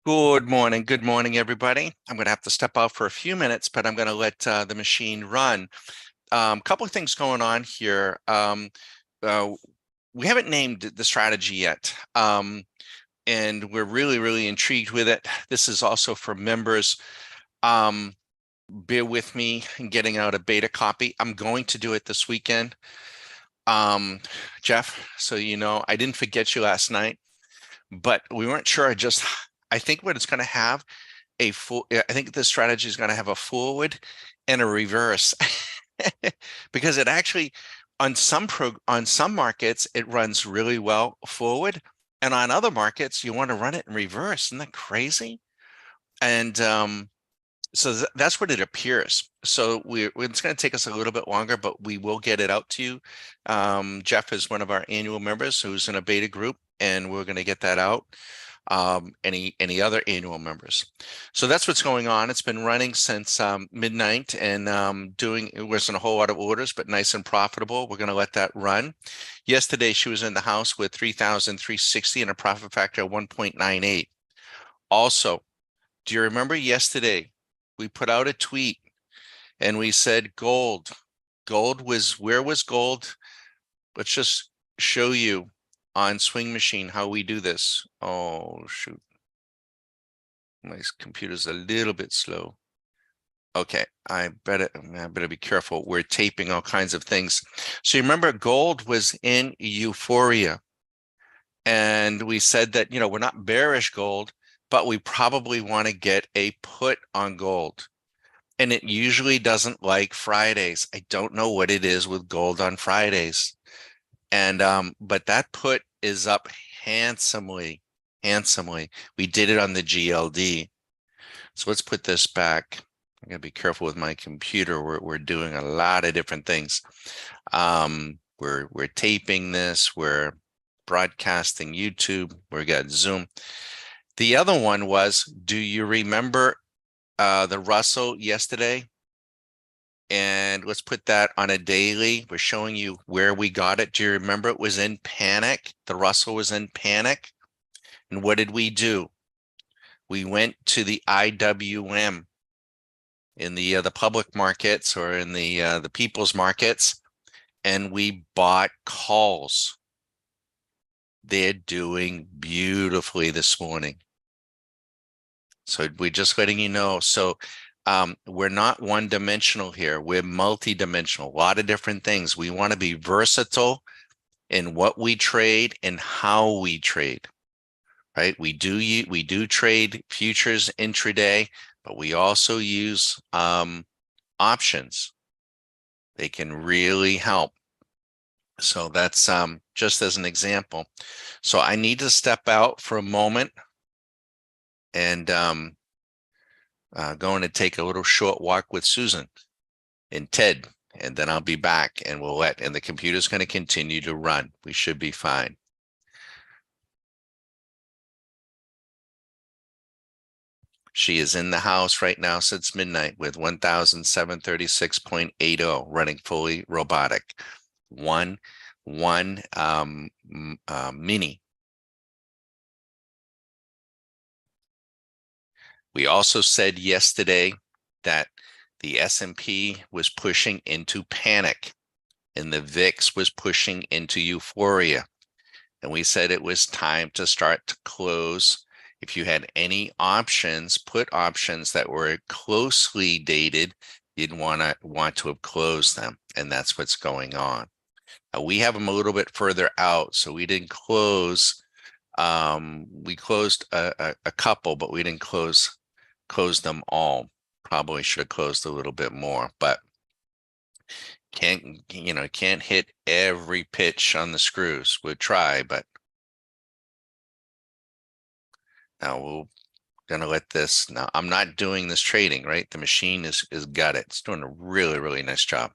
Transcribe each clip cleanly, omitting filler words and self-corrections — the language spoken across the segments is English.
Good morning, everybody. I'm going to have to step out for a few minutes, but I'm going to let the machine run. A couple of things going on here. Uh, we haven't named the strategy yet, and we're really, really intrigued with it. This is also for members. Um, Bear with me in getting out a beta copy. I'm going to do it this weekend. Um, Jeff, so you know, I didn't forget you last night, but we weren't sure. I think what it's going to have I think this strategy is going to have a forward and a reverse because it actually on some markets it runs really well forward, and on other markets you want to run it in reverse. Isn't that crazy? And so that's what it appears. So it's going to take us a little bit longer, but we will get it out to you. Jeff is one of our annual members who's in a beta group, and we're going to get that out. Any other annual members. So that's what's going on. It's been running since midnight and it wasn't a whole lot of orders, but nice and profitable. We're going to let that run. Yesterday, she was in the house with 3,360 and a profit factor of 1.98. Also, do you remember yesterday we put out a tweet and we said gold? Where was gold? Let's just show you on Swing Machine how we do this. Oh, shoot. My computer's a little bit slow. Okay, I better be careful. We're taping all kinds of things. So you remember gold was in euphoria. And we said that, we're not bearish gold, but we probably want to get a put on gold. And it usually doesn't like Fridays. I don't know what it is with gold on Fridays. And but that put is up handsomely, handsomely. We did it on the GLD. So let's put this back. I gotta be careful with my computer. We're doing a lot of different things. We're taping this, we're broadcasting YouTube, we got Zoom. The other one was, do you remember the Russell yesterday? And let's put that on a daily. We're showing you where we got it. Do you remember it was in panic? The Russell was in panic. And what did we do? We went to the IWM in the public markets or in the people's markets, and we bought calls. They're doing beautifully this morning. So we're just letting you know. So we're not one dimensional here. We're multi-dimensional, a lot of different things. We want to be versatile in what we trade and how we trade, right? We do trade futures intraday, but we also use options. They can really help. So that's just as an example. So I need to step out for a moment and going to take a little short walk with Susan and Ted, and then I'll be back and and the computer's going to continue to run. We should be fine. She is in the house right now since midnight with 1,736.80 running fully robotic. One mini. We also said yesterday that the S&P was pushing into panic and the VIX was pushing into euphoria. And we said it was time to start to close. If you had any options, put options that were closely dated, you'd want to have closed them. And that's what's going on. Now, we have them a little bit further out, so we didn't close. We closed a couple, but we didn't close them all. Probably should have closed a little bit more, but can't hit every pitch on the screws. We'll try, but now we're gonna let this. Now I'm not doing this trading, right? The machine is got it. It's doing a really, really nice job.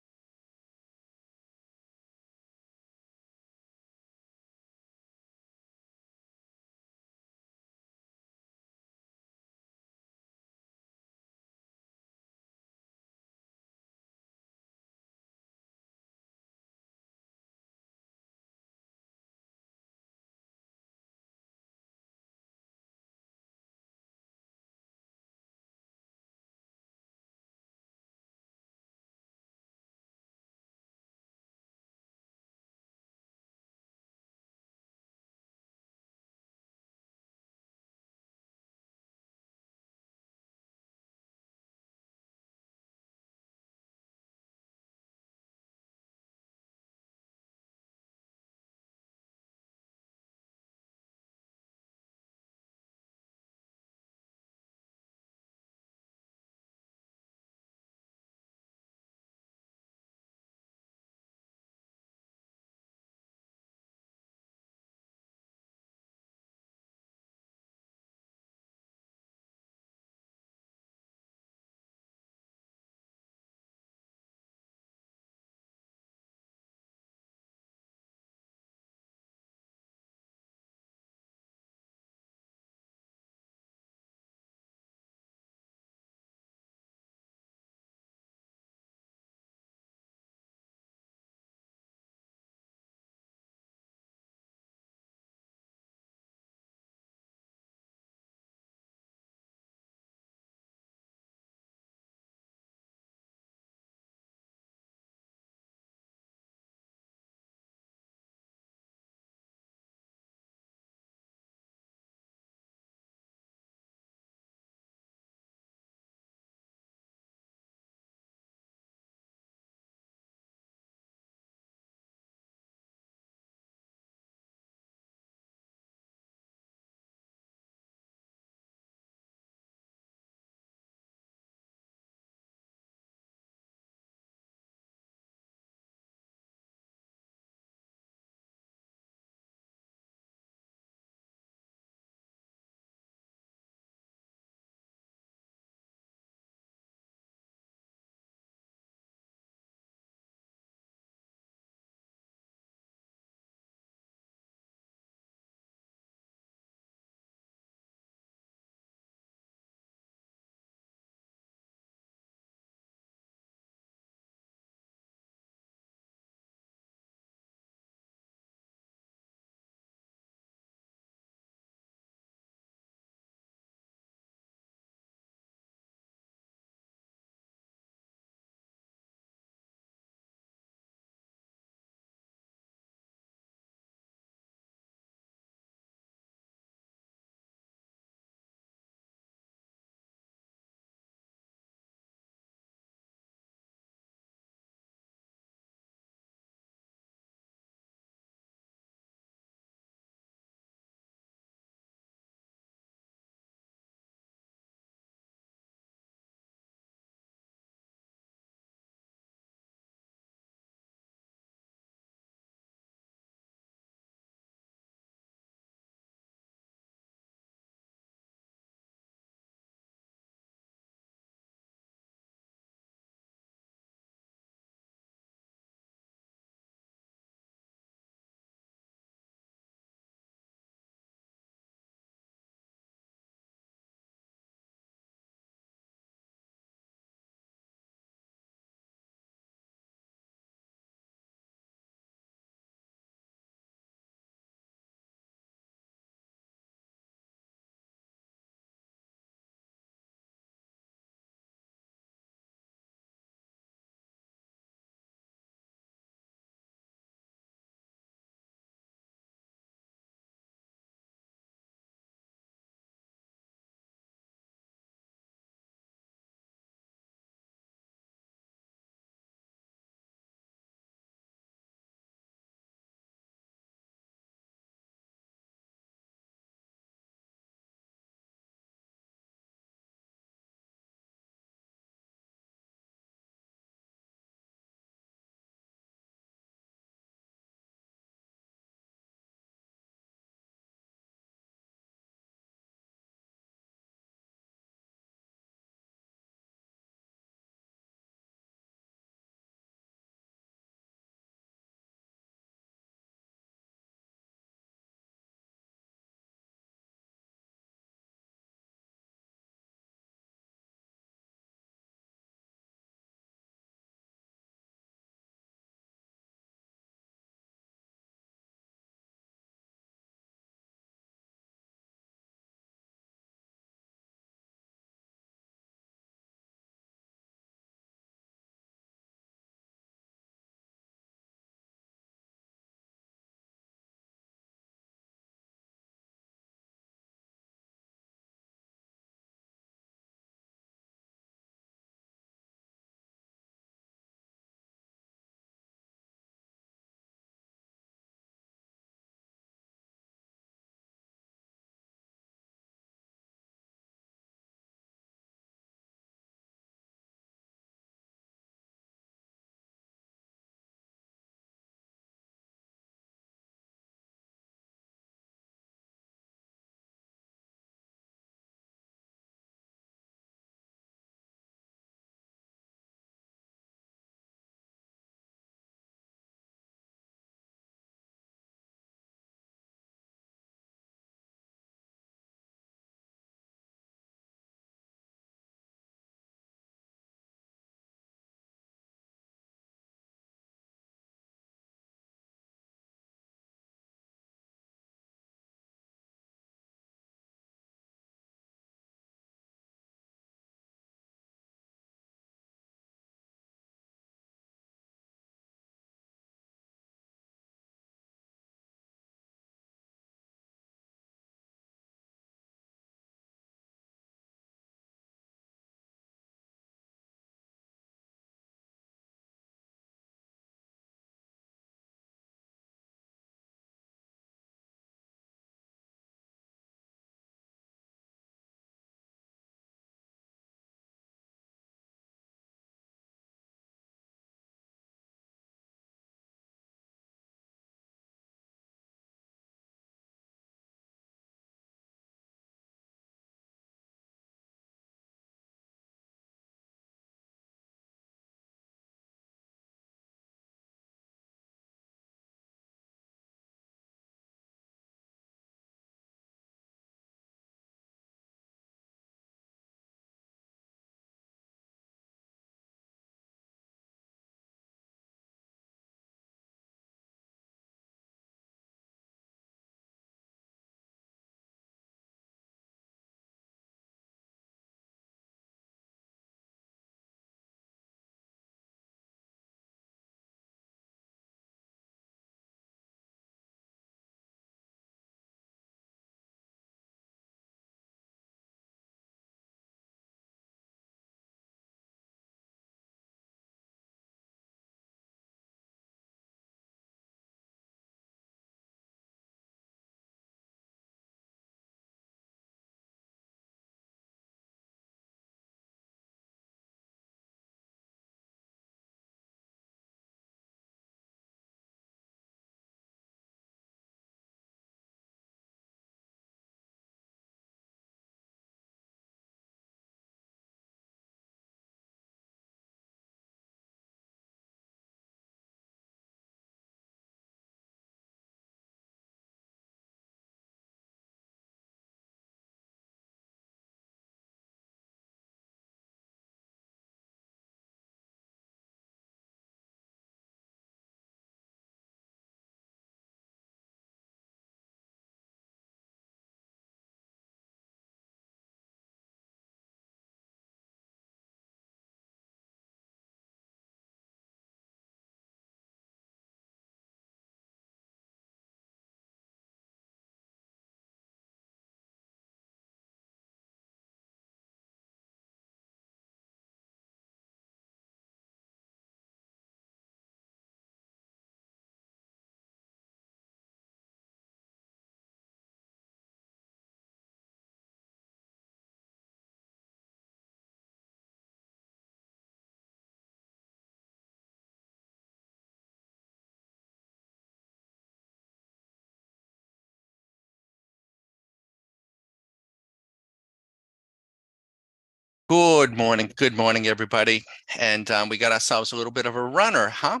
Good morning, everybody. And we got ourselves a little bit of a runner, huh?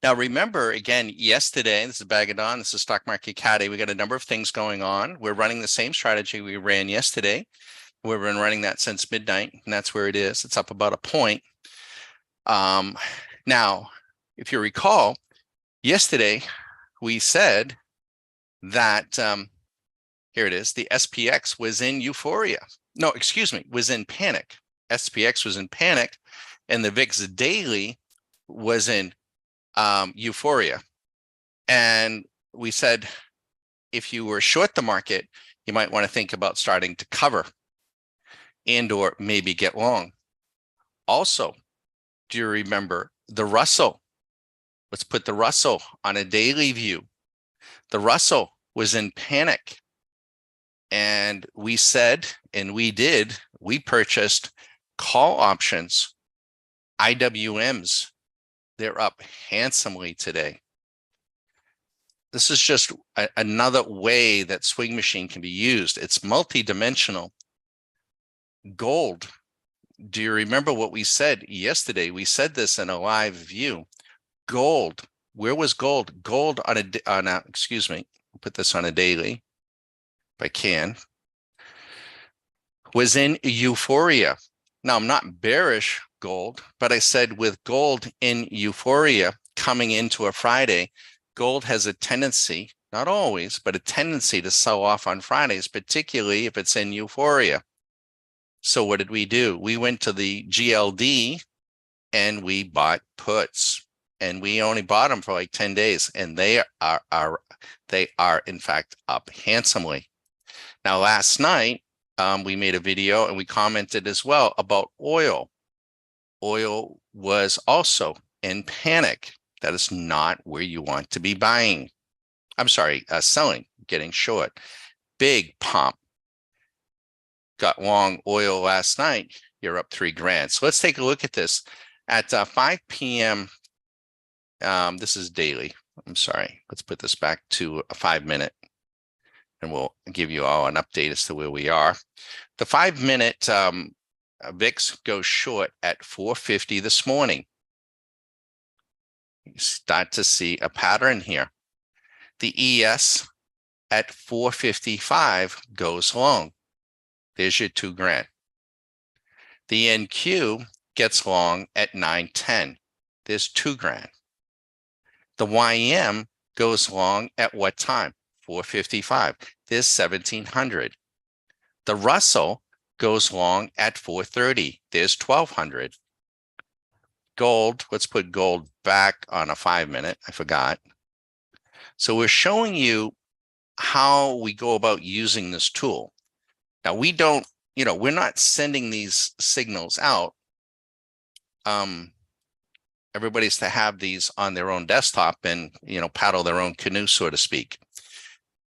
Now, remember, again, yesterday, this is Bag of Dawn, this is Stock Market Caddy. We got a number of things going on. We're running the same strategy we ran yesterday. We've been running that since midnight, and that's where it is. It's up about a point. Now, if you recall, yesterday we said that, here it is, the SPX was in euphoria. No, excuse me, was in panic. SPX was in panic, and the VIX daily was in euphoria. And we said, if you were short the market, you might want to think about starting to cover and or maybe get long. Also, do you remember the Russell? Let's put the Russell on a daily view. The Russell was in panic. And we said, and we did, we purchased call options, IWMs. They're up handsomely today. This is just another way that Swing Machine can be used. It's multidimensional. Gold. Do you remember what we said yesterday? We said this in a live view. Gold. Where was gold? Gold on a excuse me, put this on a daily if I can, was in euphoria. Now, I'm not bearish gold, but I said with gold in euphoria coming into a Friday, gold has a tendency, not always, but a tendency to sell off on Fridays, particularly if it's in euphoria. So what did we do? We went to the GLD and we bought puts, and we only bought them for like 10 days, and they are in fact up handsomely. Now, last night, we made a video and we commented as well about oil. Oil was also in panic. That is not where you want to be buying. I'm sorry, selling, getting short. Big pump. Got long oil last night. You're up $3,000. So let's take a look at this. At 5 p.m., this is daily. I'm sorry. Let's put this back to a 5-minute, and we'll give you all an update as to where we are. The 5-minute VIX goes short at 450 this morning. You start to see a pattern here. The ES at 455 goes long. There's your $2,000. The NQ gets long at 910. There's $2,000. The YM goes long at what time? 455. There's 1,700. The Russell goes long at 430. There's 1,200. Gold, let's put gold back on a 5-minute. I forgot. So we're showing you how we go about using this tool. Now, we don't, we're not sending these signals out. Everybody's to have these on their own desktop and, paddle their own canoe, so to speak.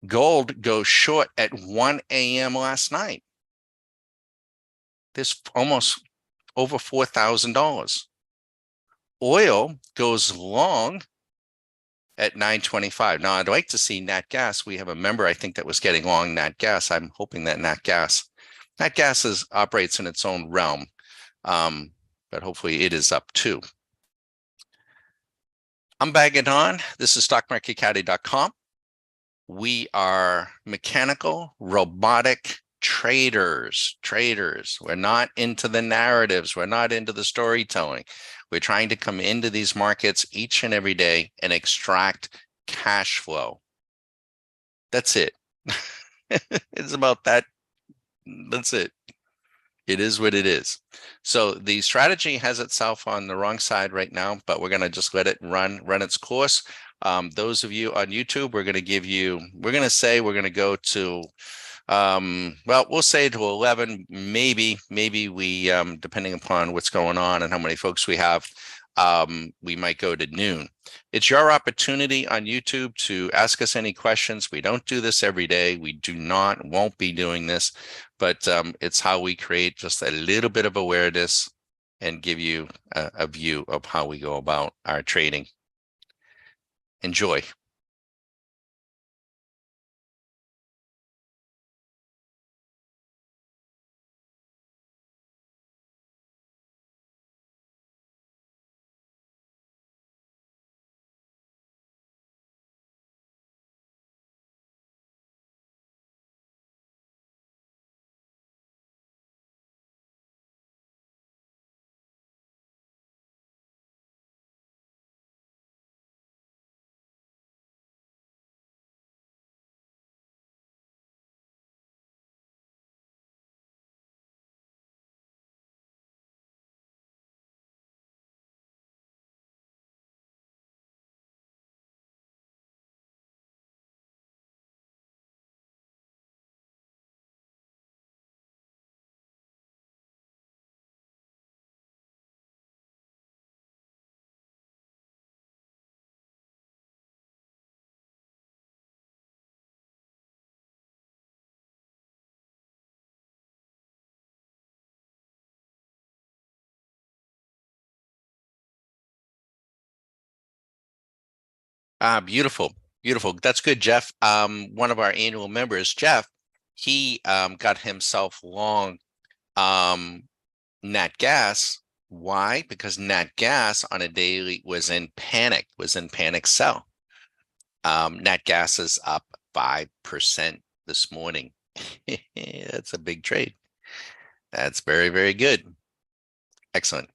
Gold goes short at 1 a.m. last night. There's almost over $4,000. Oil goes long at 925. Now, I'd like to see Nat Gas. We have a member, I think, that was getting long Nat Gas. I'm hoping that Nat Gas operates in its own realm, but hopefully it is up too. I'm Bag of Dawn. This is StockMarketCaddy.com. We are mechanical, robotic traders. We're not into the narratives. We're not into the storytelling. We're trying to come into these markets each and every day and extract cash flow. That's it. It's about that. That's it. It is what it is. So the strategy has itself on the wrong side right now, but we're going to just let it run its course. Those of you on YouTube, we're going to say we're going to go to, well, we'll say to 11, maybe we, depending upon what's going on and how many folks we have, we might go to noon. It's your opportunity on YouTube to ask us any questions. We don't do this every day. We won't be doing this, but it's how we create just a little bit of awareness and give you a view of how we go about our trading. Enjoy. Beautiful, beautiful. That's good, Jeff. One of our annual members, Jeff, he got himself long nat gas. Why? Because nat gas on a daily was in panic sell. Nat gas is up 5% this morning. That's a big trade. That's very, very good. Excellent.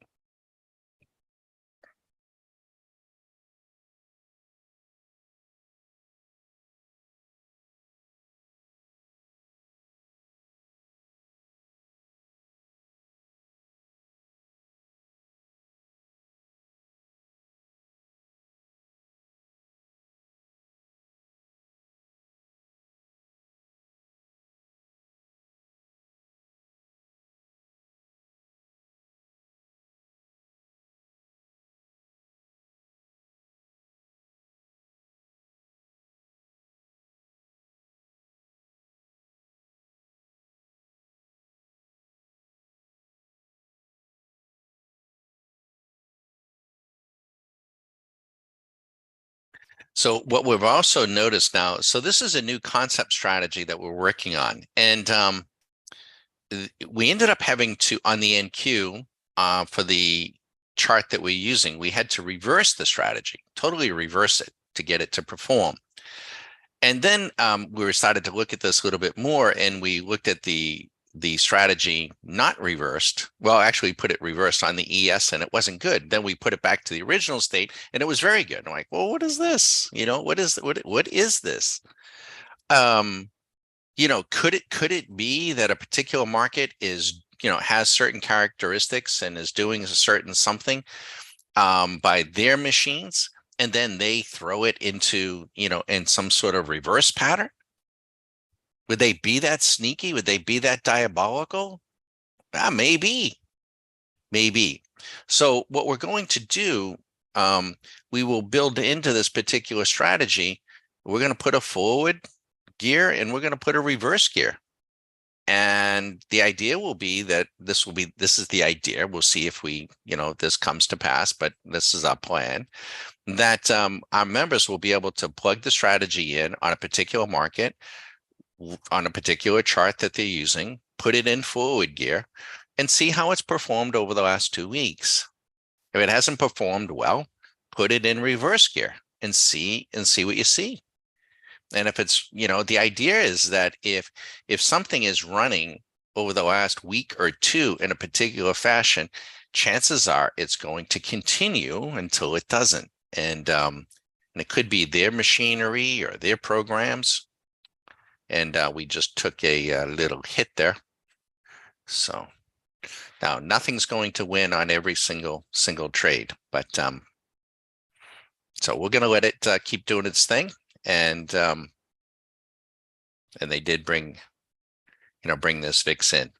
So what we've also noticed now, so this is a new concept strategy that we're working on. And we ended up having to, on the NQ, for the chart that we're using, we had to reverse the strategy, totally reverse it to get it to perform. And then we started to look at this a little bit more, and we looked at the strategy not reversed. Well, actually, we put it reversed on the ES, and it wasn't good. Then we put it back to the original state, and it was very good. I'm like, well, what is this? What is this? Um, could it be that a particular market is, has certain characteristics and is doing a certain something by their machines, and then they throw it into, in some sort of reverse pattern? Would they be that sneaky? Would they be that diabolical? Maybe, maybe. So what we're going to do, we will build into this particular strategy. We're going to put a forward gear and we're going to put a reverse gear. And the idea will be that this is the idea. We'll see if this comes to pass, but this is our plan, that our members will be able to plug the strategy in on a particular market, on a particular chart that they're using, put it in forward gear, and see how it's performed over the last 2 weeks. If it hasn't performed well, put it in reverse gear and see what you see. And if it's, the idea is that if something is running over the last week or two in a particular fashion, chances are it's going to continue until it doesn't. And it could be their machinery or their programs. And we just took a little hit there. So now nothing's going to win on every single trade, but so we're going to let it keep doing its thing. And they did bring this VIX in.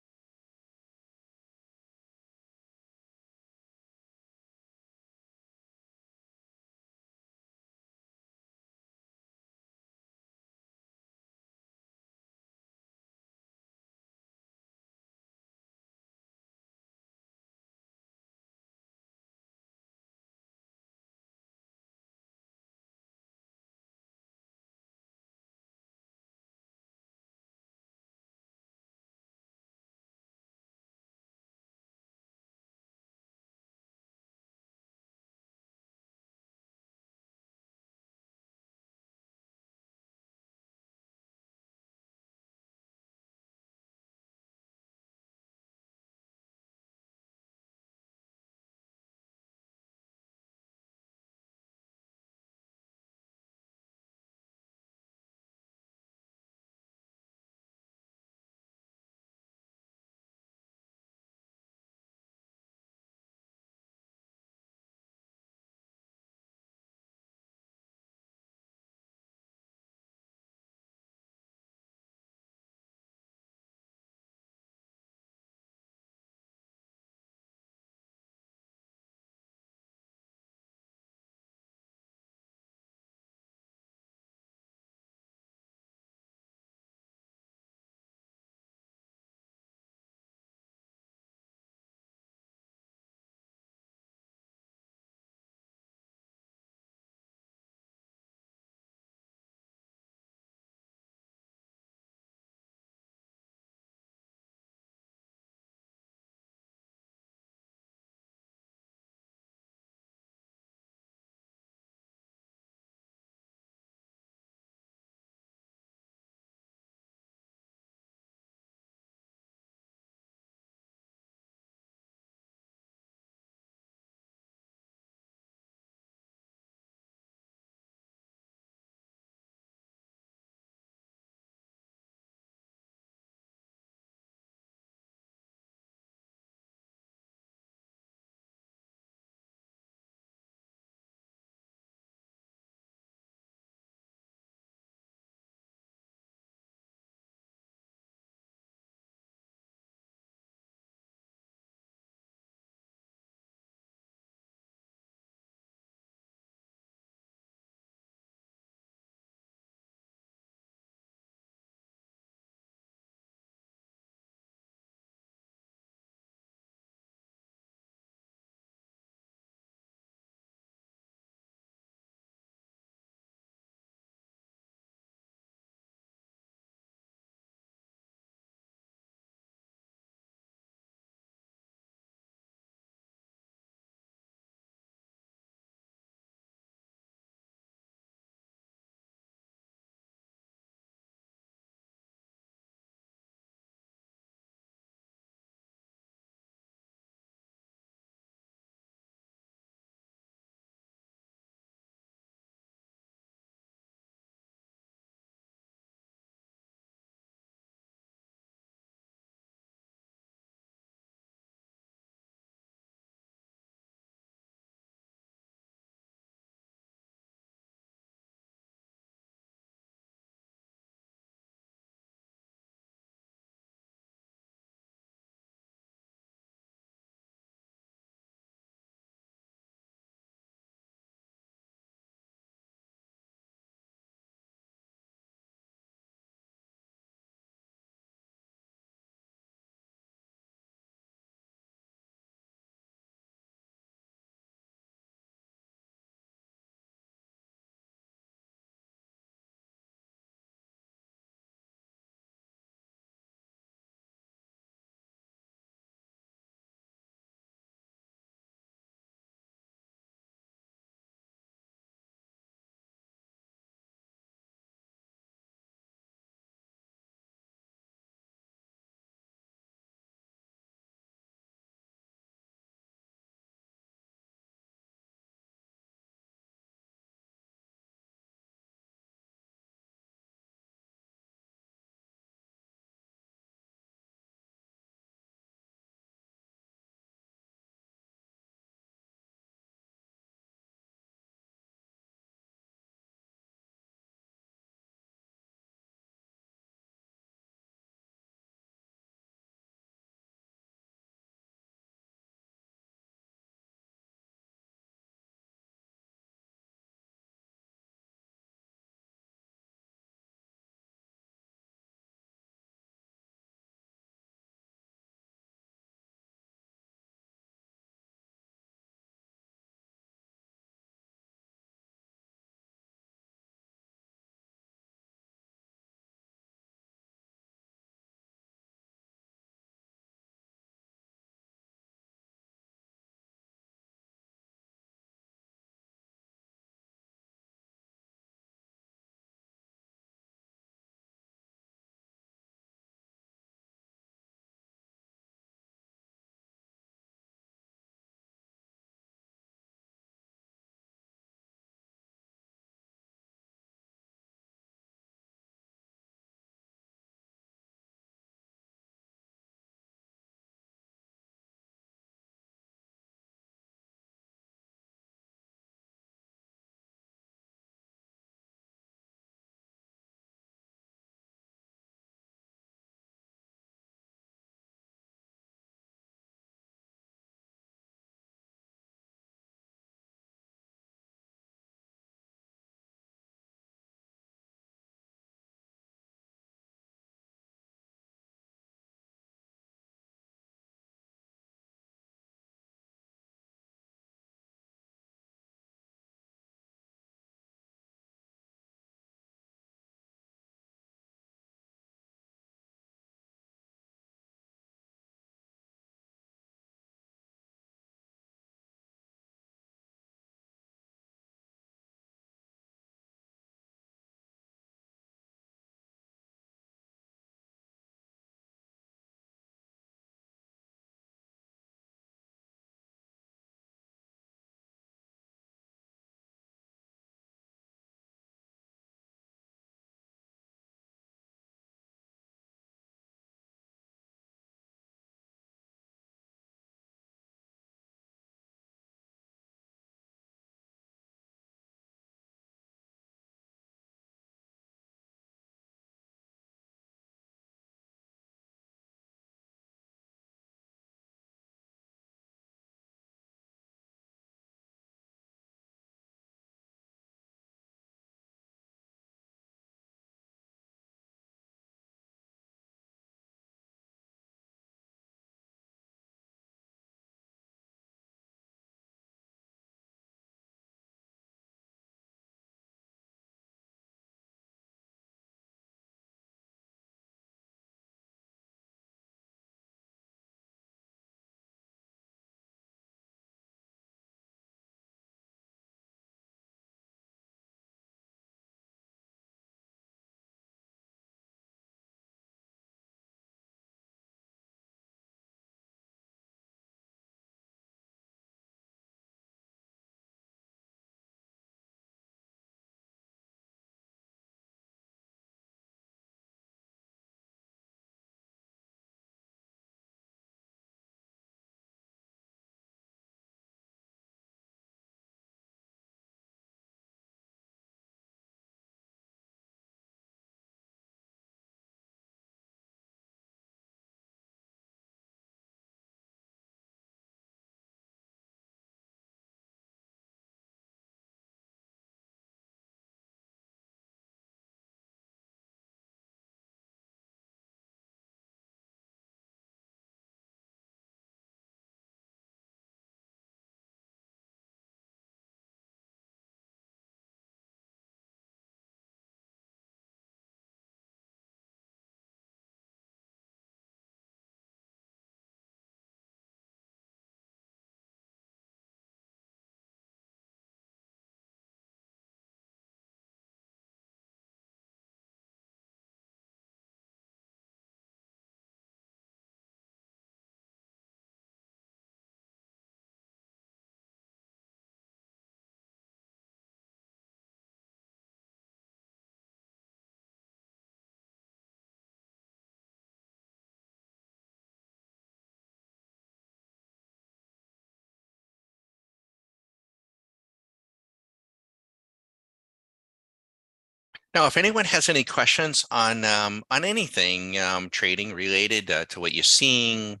Now, if anyone has any questions on anything trading related to what you're seeing,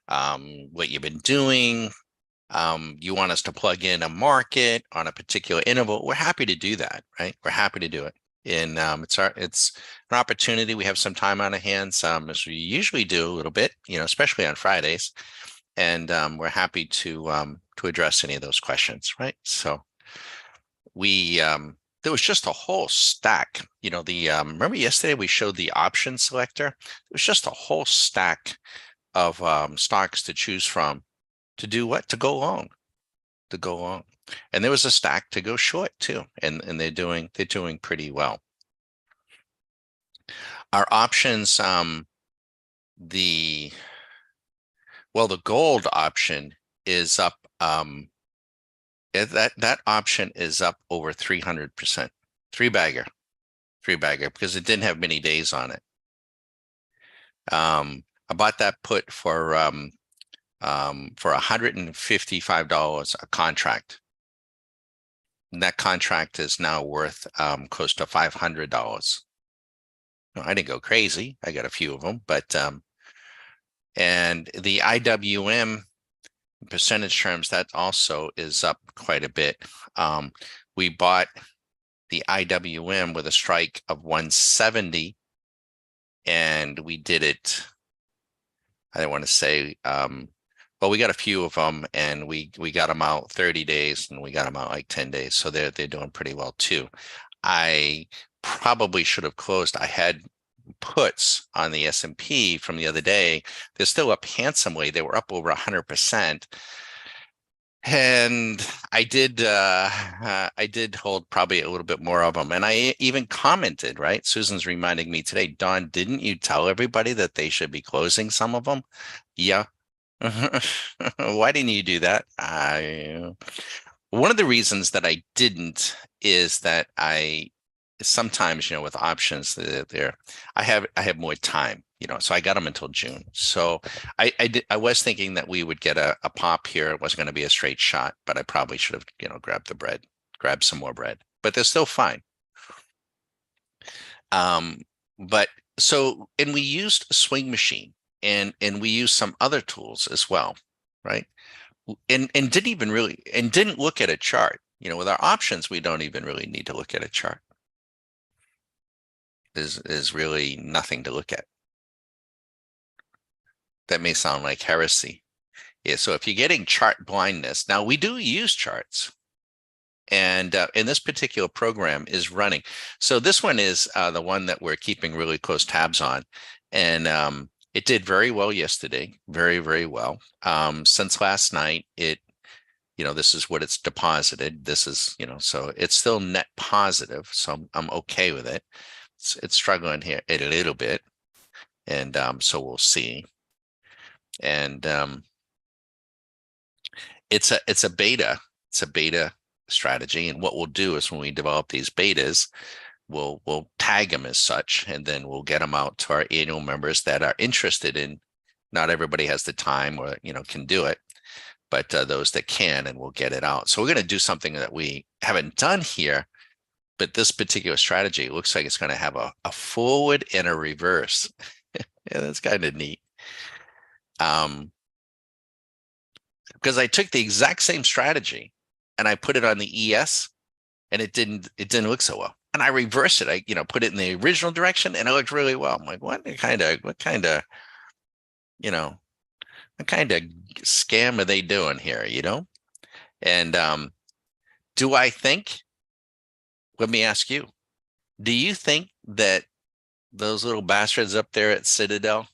what you've been doing, you want us to plug in a market on a particular interval, we're happy to do that, right? We're happy to do it. And it's an opportunity. We have some time on our hands, as we usually do a little bit, especially on Fridays. And we're happy to address any of those questions, right? So we there was just a whole stack. The remember yesterday we showed the option selector. It was just a whole stack of stocks to choose from to do what? To go long, to go long. And there was a stack to go short too. And they're doing pretty well. Our options, the the gold option is up. That option is up over 300%. Three bagger, because it didn't have many days on it. I bought that put for $155 a contract. And that contract is now worth close to $500. No, I didn't go crazy. I got a few of them, but and the IWM percentage terms, that also is up quite a bit. We bought the IWM with a strike of 170, and we did it. I don't want to say, well, we got a few of them, and we got them out 30 days, and we got them out like 10 days, so they're doing pretty well too. I probably should have closed. I had puts on the S&P from the other day. They're still up handsomely. They were up over 100%. And I did hold probably a little bit more of them. And I even commented, right? Susan's reminding me today, Dawn, didn't you tell everybody that they should be closing some of them? Yeah. Why didn't you do that? One of the reasons that I didn't is that I sometimes, with options, I have more time, so I got them until June. So I was thinking that we would get a pop here. It wasn't going to be a straight shot, but I probably should have, grabbed some more bread, but they're still fine. But so, and we used Swing Machine, and we used some other tools as well, right? And didn't look at a chart. With our options, we don't even really need to look at a chart. Is really nothing to look at. That may sound like heresy. Yeah, so if you're getting chart blindness, now we do use charts. And this particular program is running. So this one is the one that we're keeping really close tabs on. And it did very well yesterday, very, very well. Since last night, this is what it's deposited. This is, so it's still net positive. So I'm okay with it. It's struggling here a little bit. And so we'll see. And it's a beta strategy. And what we'll do is when we develop these betas, we'll tag them as such, and then we'll get them out to our annual members that are interested in. Not everybody has the time or can do it, but those that can, and we'll get it out. So we're going to do something that we haven't done here, but this particular strategy looks like it's going to have a forward and a reverse. Yeah, that's kind of neat. Because I took the exact same strategy and I put it on the ES, and it didn't look so well. And I reversed it. I put it in the original direction, and it looked really well. I'm like, what kind of scam are they doing here? And do I think? Let me ask you: do you think that those little bastards up there at Citadel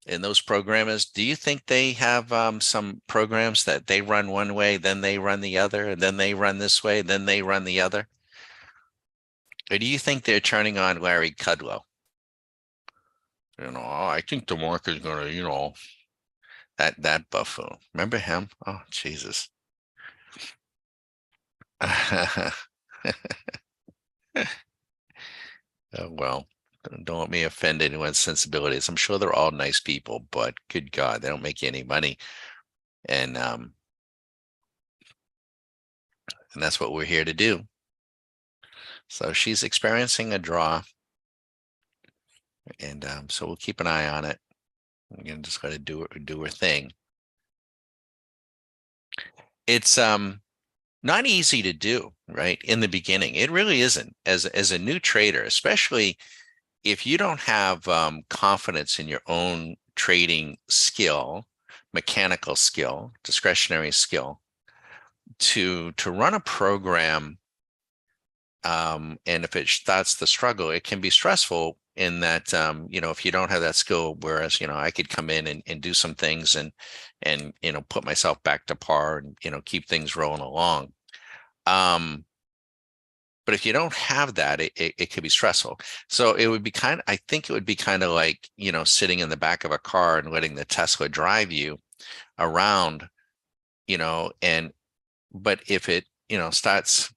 and those programmers, do you think they have some programs that they run one way, then they run the other, and then they run this way, then they run the other? Or do you think they're turning on Larry Kudlow? I think the market's going to, that buffoon. Remember him? Oh, Jesus. Oh, well, don't let me offend anyone's sensibilities. I'm sure they're all nice people, but good God, they don't make you any money. And that's what we're here to do. So she's experiencing a draw, and so we'll keep an eye on it. We're gonna just gotta do her thing. It's not easy to do, right? In the beginning, it really isn't. As a new trader, especially if you don't have confidence in your own trading skill, mechanical skill, discretionary skill, to run a program, and if that's the struggle, it can be stressful in that, if you don't have that skill, whereas, I could come in and do some things and put myself back to par and, keep things rolling along. But if you don't have that, it could be stressful. So it would be I think it would be kind of like, sitting in the back of a car and letting the Tesla drive you around, and, but if it, starts,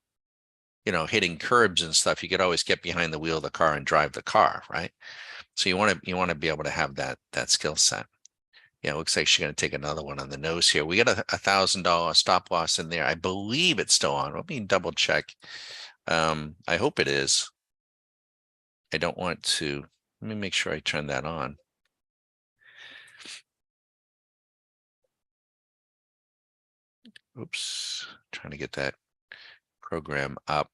hitting curbs and stuff, you could always get behind the wheel of the car and drive the car, right? So you want to be able to have that skill set. Yeah, it looks like she's going to take another one on the nose here. We got a $1,000 stop loss in there. I believe it's still on. Let me double check. I hope it is. I don't want to. Let me make sure I turn that on. Oops, trying to get that program up.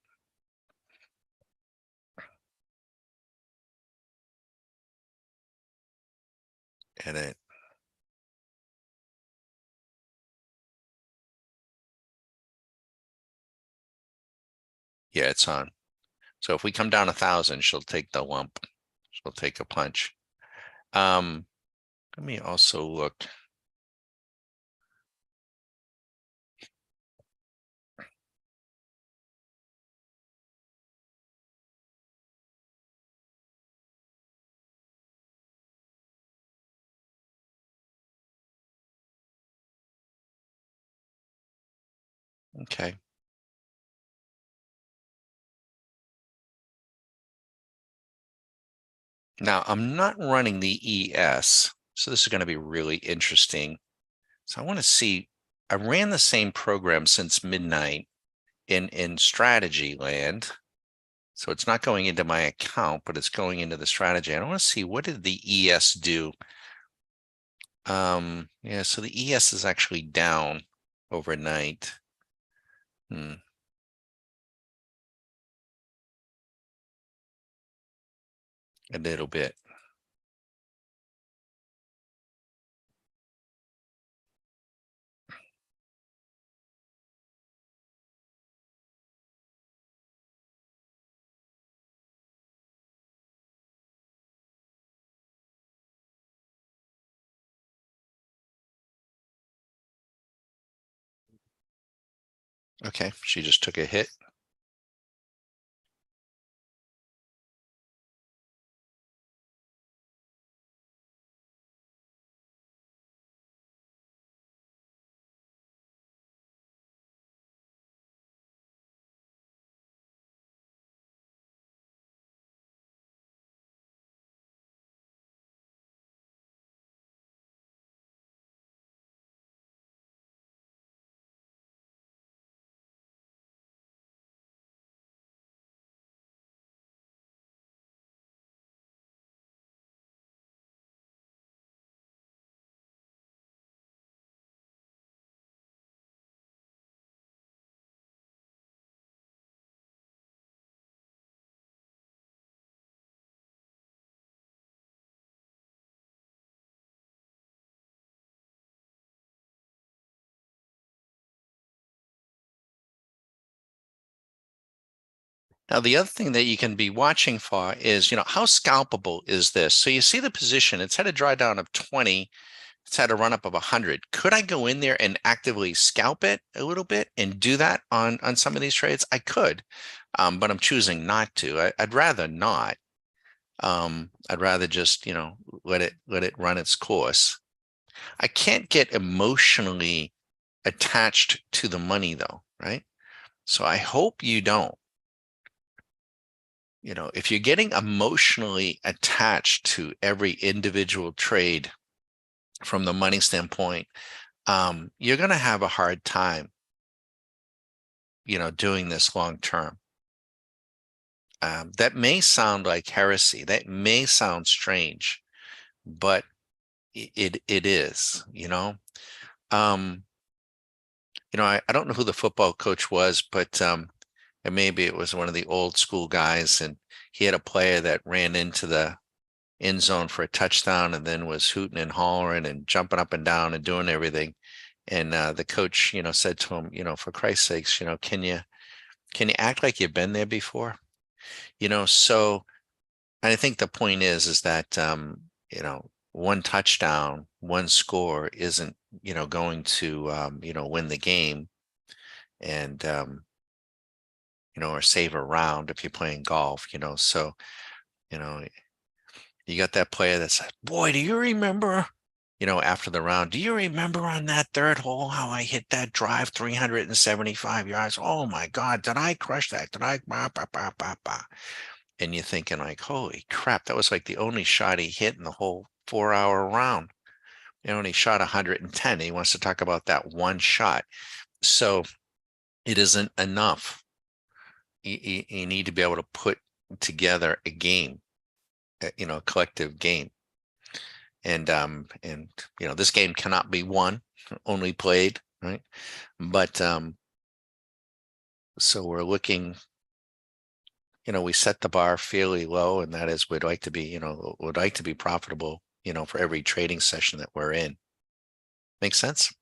Edit. Yeah, it's on. So if we come down 1,000, she'll take the lump. She'll take a punch. Let me also look. Okay. Now I'm not running the ES, so this is going to be really interesting. So I want to see. I ran the same program since midnight in strategy land. So it's not going into my account, but it's going into the strategy. I want to see, what did the ES do? Yeah, so the ES is actually down overnight. A little bit. Okay, she just took a hit. Now, the other thing that you can be watching for is, how scalpable is this? So you see the position, it's had a drawdown of 20, it's had a run up of 100. Could I go in there and actively scalp it a little bit and do that on some of these trades? I could, but I'm choosing not to. I'd rather not. I'd rather just, let it run its course. I can't get emotionally attached to the money though, right? So I hope you don't. If you're getting emotionally attached to every individual trade from the money standpoint, you're going to have a hard time, doing this long term. That may sound like heresy. That may sound strange, but it is, Um, I don't know who the football coach was, but and maybe it was one of the old school guys, and he had a player that ran into the end zone for a touchdown and then was hooting and hollering and jumping up and down and doing everything. And the coach, said to him, for Christ's sakes, can you act like you've been there before? So and I think the point is that one touchdown, one score isn't, going to win the game and or save a round if you're playing golf, so you know you got that player that said, boy, do you remember, after the round, do you remember on that third hole how I hit that drive 375 yards? Oh my God, did I crush that? Did I bah, bah, bah, bah, bah. And you're thinking like, holy crap, that was like the only shot he hit in the whole 4-hour round. He only shot 110. He wants to talk about that one shot. So it isn't enough. You need to be able to put together a game, a collective game. And this game cannot be won, only played, right? But so we're looking, we set the bar fairly low, and that is would like to be profitable, for every trading session that we're in. Make sense?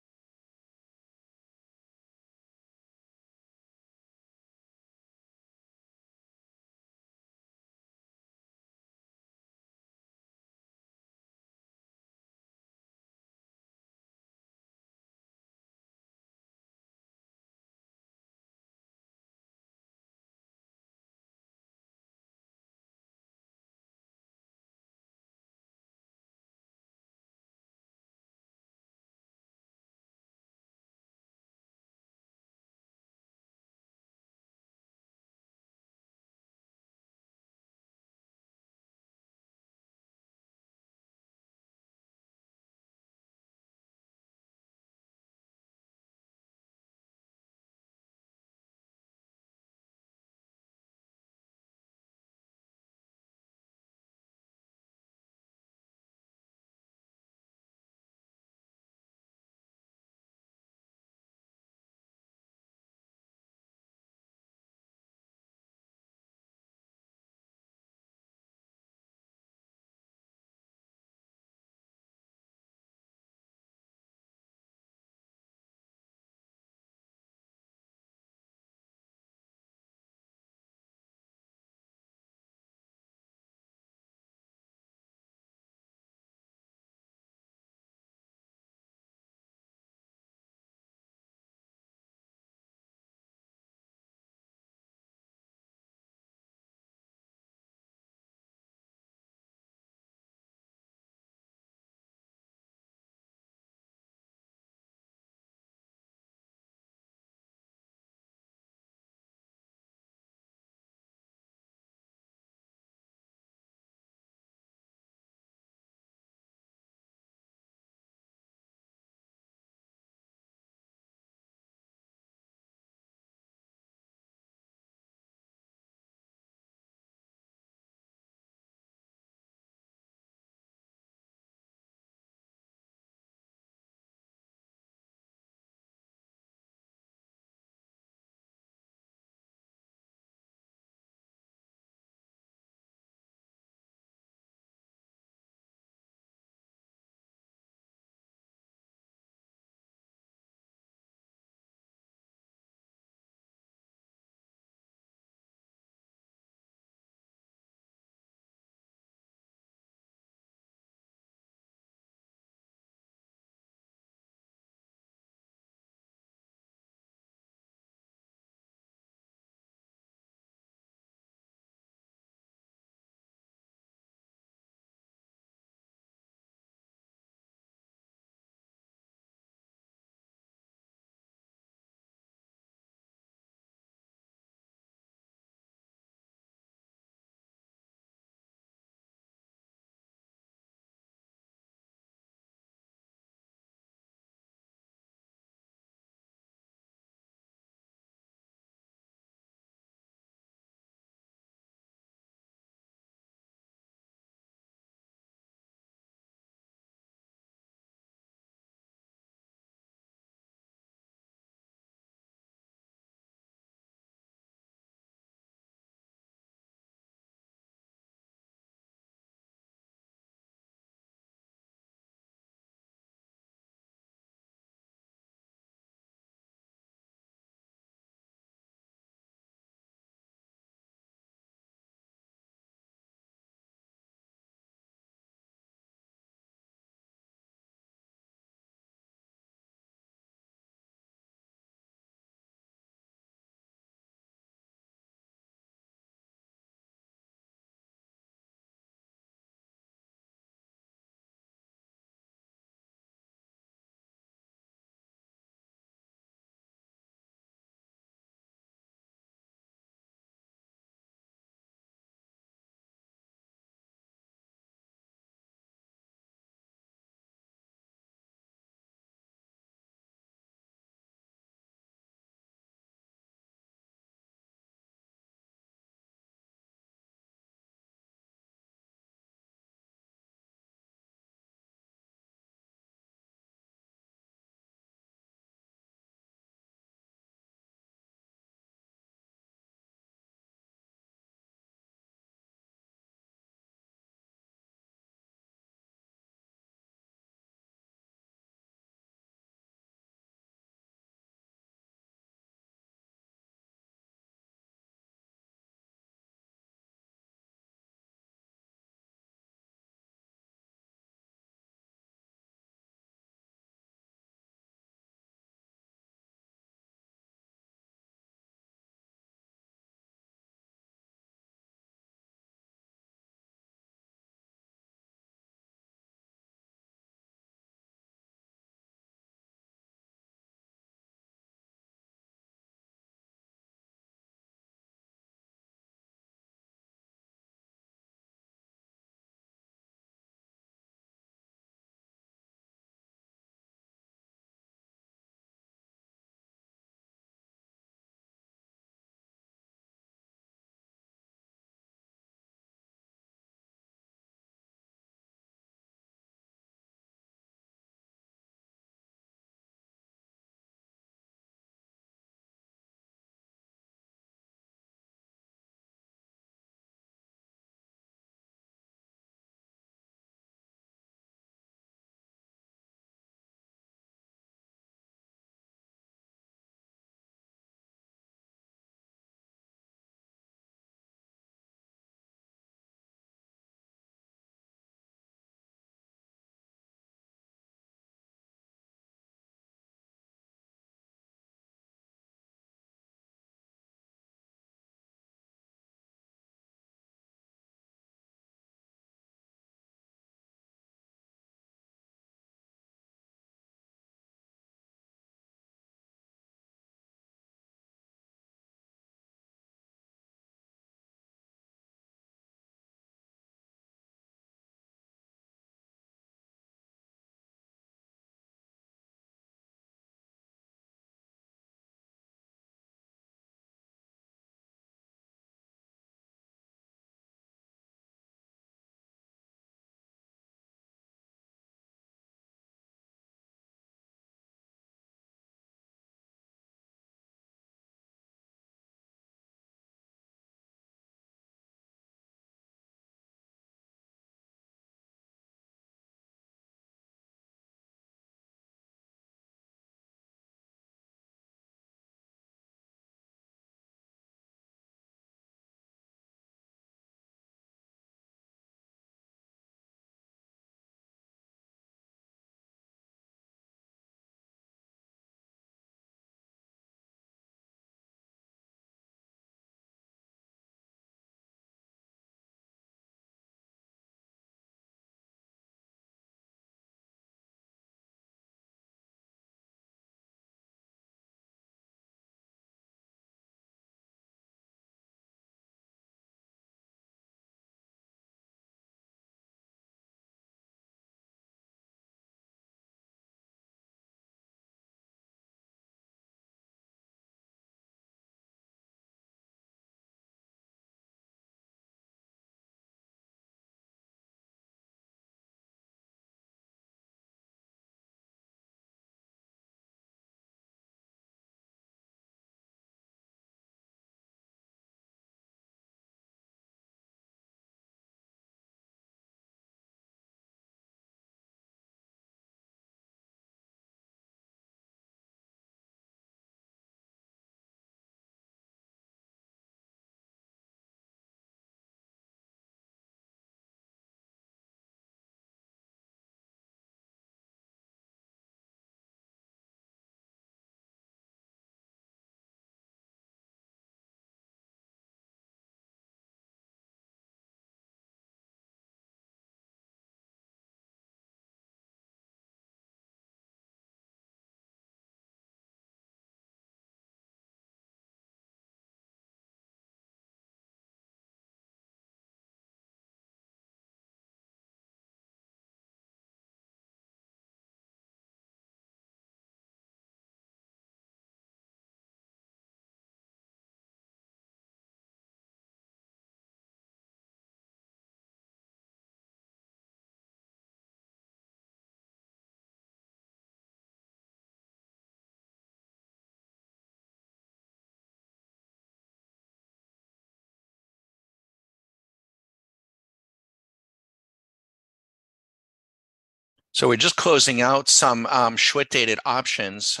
So we're just closing out some short-dated options,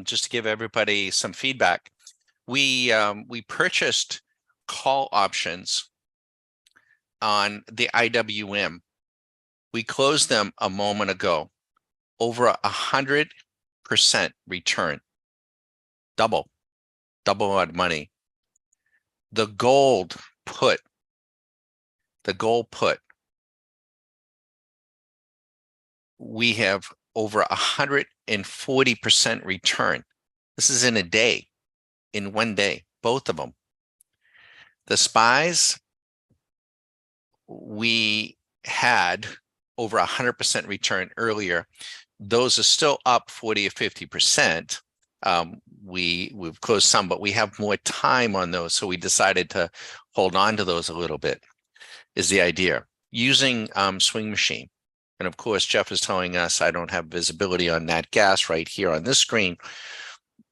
just to give everybody some feedback. We purchased call options on the IWM. We closed them a moment ago. Over 100% return, double amount of money. The gold put, we have over 140% return. This is in a day, in one day, both of them. The SPYs, we had over 100% return earlier. Those are still up 40 or 50%. We've closed some, but we have more time on those. So we decided to hold on to those a little bit, is the idea. Using Swing Machine. And of course, Jeff is telling us I don't have visibility on nat gas right here on this screen,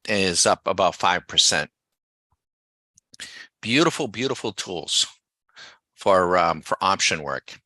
is up about 5%. Beautiful, beautiful tools for option work.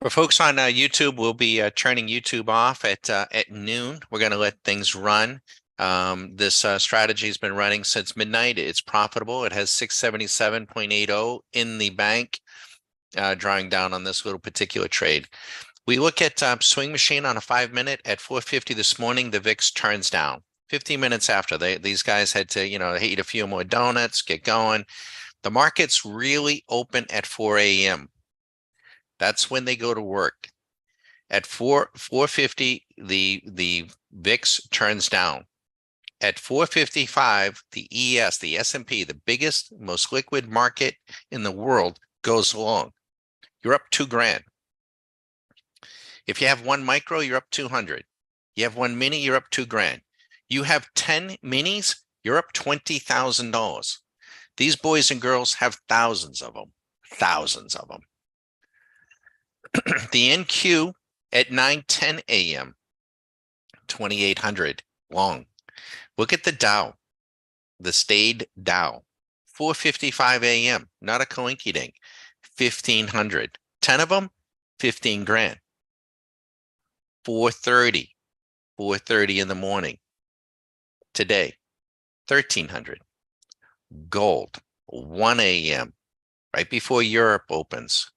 For folks on YouTube, we'll be turning YouTube off at noon. We're going to let things run. This strategy has been running since midnight. It's profitable. It has 677.80 in the bank, drawing down on this little particular trade. We look at swing machine on a 5-minute at 450 this morning. The VIX turns down. 15 minutes after these guys had to, eat a few more donuts, get going. The markets really open at 4 a.m. That's when they go to work. At 450, the VIX turns down. At 455, the ES, the S&P, the biggest, most liquid market in the world, goes long. You're up $2,000. If you have one micro, you're up 200. You have one mini, you're up $2,000. You have 10 minis, you're up $20,000. These boys and girls have thousands of them. Thousands of them. The NQ at 9:10 a.m., 2,800 long. Look at the Dow, the stayed Dow, 4:55 a.m., not a coinkydink, 1,500. 10 of them, 15,000. 4:30 in the morning. Today, 1,300. Gold, 1 a.m., right before Europe opens.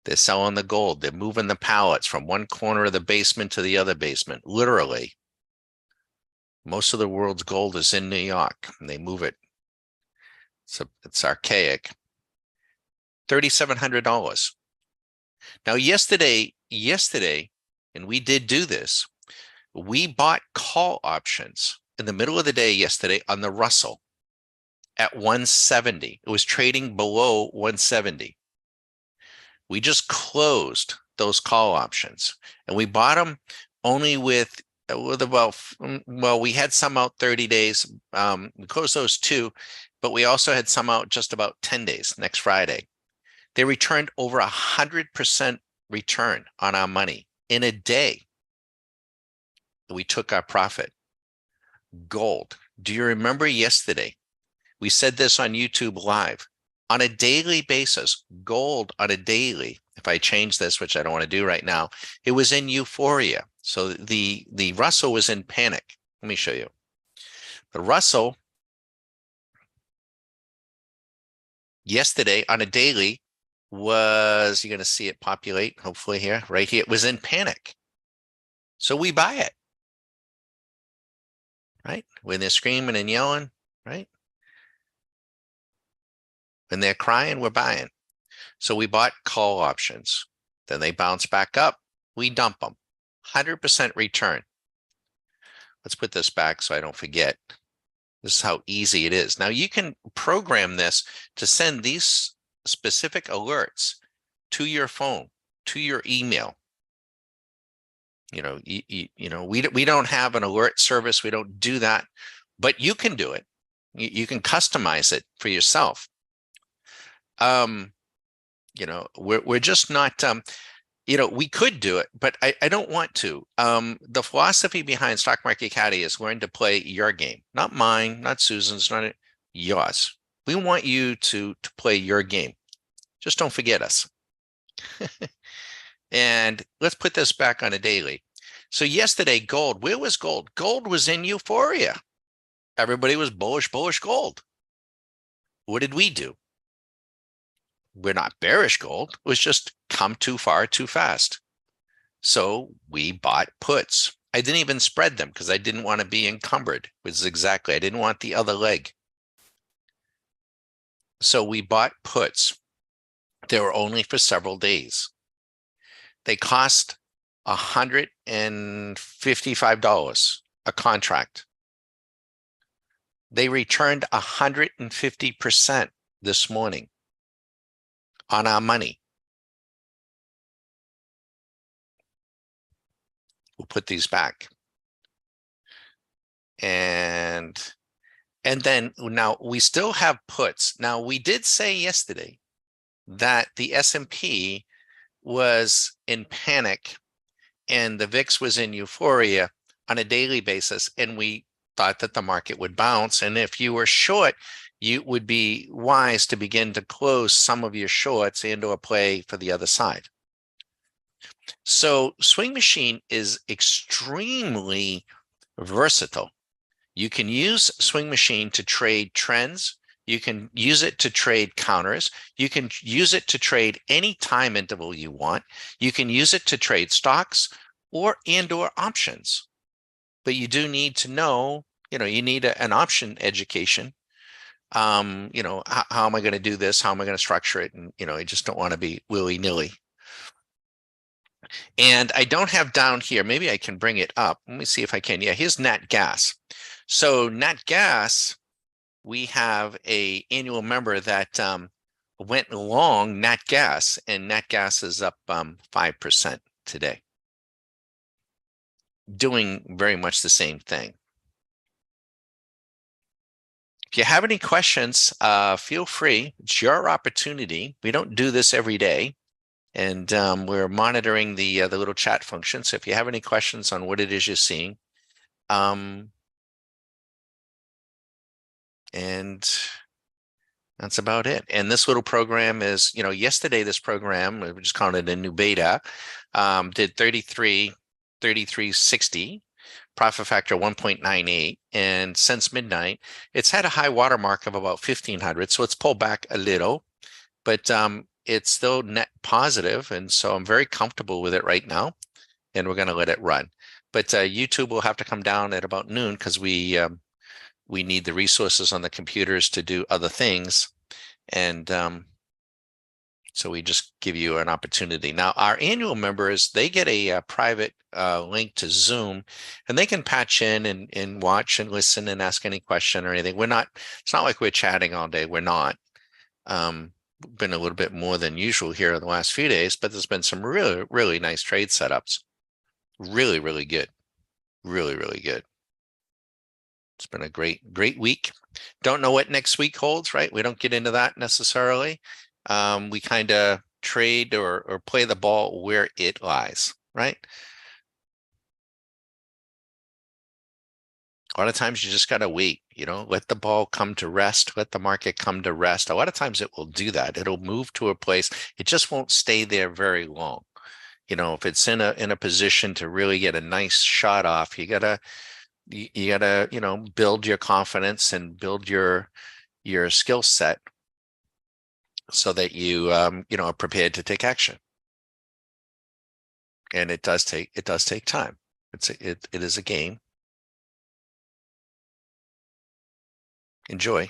They're selling the gold. They're moving the pallets from one corner of the basement to the other basement, literally. Most of the world's gold is in New York, and they move it. So it's archaic. $3,700. Now, yesterday, and we did do this, we bought call options in the middle of the day yesterday on the Russell at 170. It was trading below 170. We just closed those call options, and we bought them only with about, well, we had some out 30 days. We closed those too, but we also had some out just about 10 days next Friday. They returned over 100% return on our money in a day. We took our profit. Gold. Do you remember yesterday? We said this on YouTube Live. On a daily basis, gold on a daily, if I change this, which I don't want to do right now, it was in euphoria. So the Russell was in panic. Let me show you. The Russell yesterday on a daily was, you're going to see it populate, hopefully here, right here. It was in panic. So we buy it, right? When they're screaming and yelling, right? When they're crying, we're buying. So we bought call options. Then they bounce back up. We dump them. 100% return. Let's put this back so I don't forget. This is how easy it is. Now you can program this to send these specific alerts to your phone, to your email. We don't have an alert service. We don't do that, but you can do it. You can customize it for yourself. We're just not, we could do it, but I don't want to. The philosophy behind Stock Market Caddy is learn to play your game, not mine, not Susan's, not yours. We want you to play your game. Just don't forget us. And let's put this back on a daily. So yesterday, gold, where was gold? Gold was in euphoria. Everybody was bullish gold. What did we do? We're not bearish gold. It was just come too far, too fast. So we bought puts. I didn't even spread them because I didn't want to be encumbered. I didn't want the other leg. So we bought puts. They were only for several days. They cost $155 a contract. They returned 150% this morning on our money. We'll put these back. And then now we still have puts. Now we did say yesterday that the S&P was in panic and the VIX was in euphoria on a daily basis, and we thought that the market would bounce. And if you were short, you would be wise to begin to close some of your shorts and or play for the other side. So Swing Machine is extremely versatile. You can use Swing Machine to trade trends. You can use it to trade counters. You can use it to trade any time interval you want. You can use it to trade stocks or options. But you do need to know, you need an option education. How am I going to do this? How am I going to structure it? And, I just don't want to be willy-nilly. And I don't have down here, maybe I can bring it up. Let me see if I can. Yeah, here's Nat Gas. So Nat Gas, we have a annual member that went long Nat Gas, and Nat Gas is up 5% today, doing very much the same thing. If you have any questions, feel free. It's your opportunity. We don't do this every day, and we're monitoring the little chat function. So if you have any questions on what it is you're seeing, and that's about it. And this little program is, yesterday this program, we just called it a new beta, did 3360, profit factor 1.98. And since midnight, it's had a high water mark of about 1500. So it's pulled back a little, but it's still net positive. And so I'm very comfortable with it right now. And we're going to let it run. But YouTube will have to come down at about noon because we need the resources on the computers to do other things. And so we just give you an opportunity. Now, our annual members, they get a private link to Zoom, and they can patch in and watch and listen and ask any question or anything. It's not like we're chatting all day. We're not. Been a little bit more than usual here in the last few days, but there's been some really, really nice trade setups. Really, really good. Really, really good. It's been a great, great week. Don't know what next week holds, right? We don't get into that necessarily. We kind of trade or play the ball where it lies, right? A lot of times you just got to wait, let the ball come to rest, let the market come to rest. A lot of times it will do that. It'll move to a place. It just won't stay there very long. If it's in a position to really get a nice shot off, you gotta build your confidence and build your skill set so that you are prepared to take action. And it does take time. It is a game. Enjoy.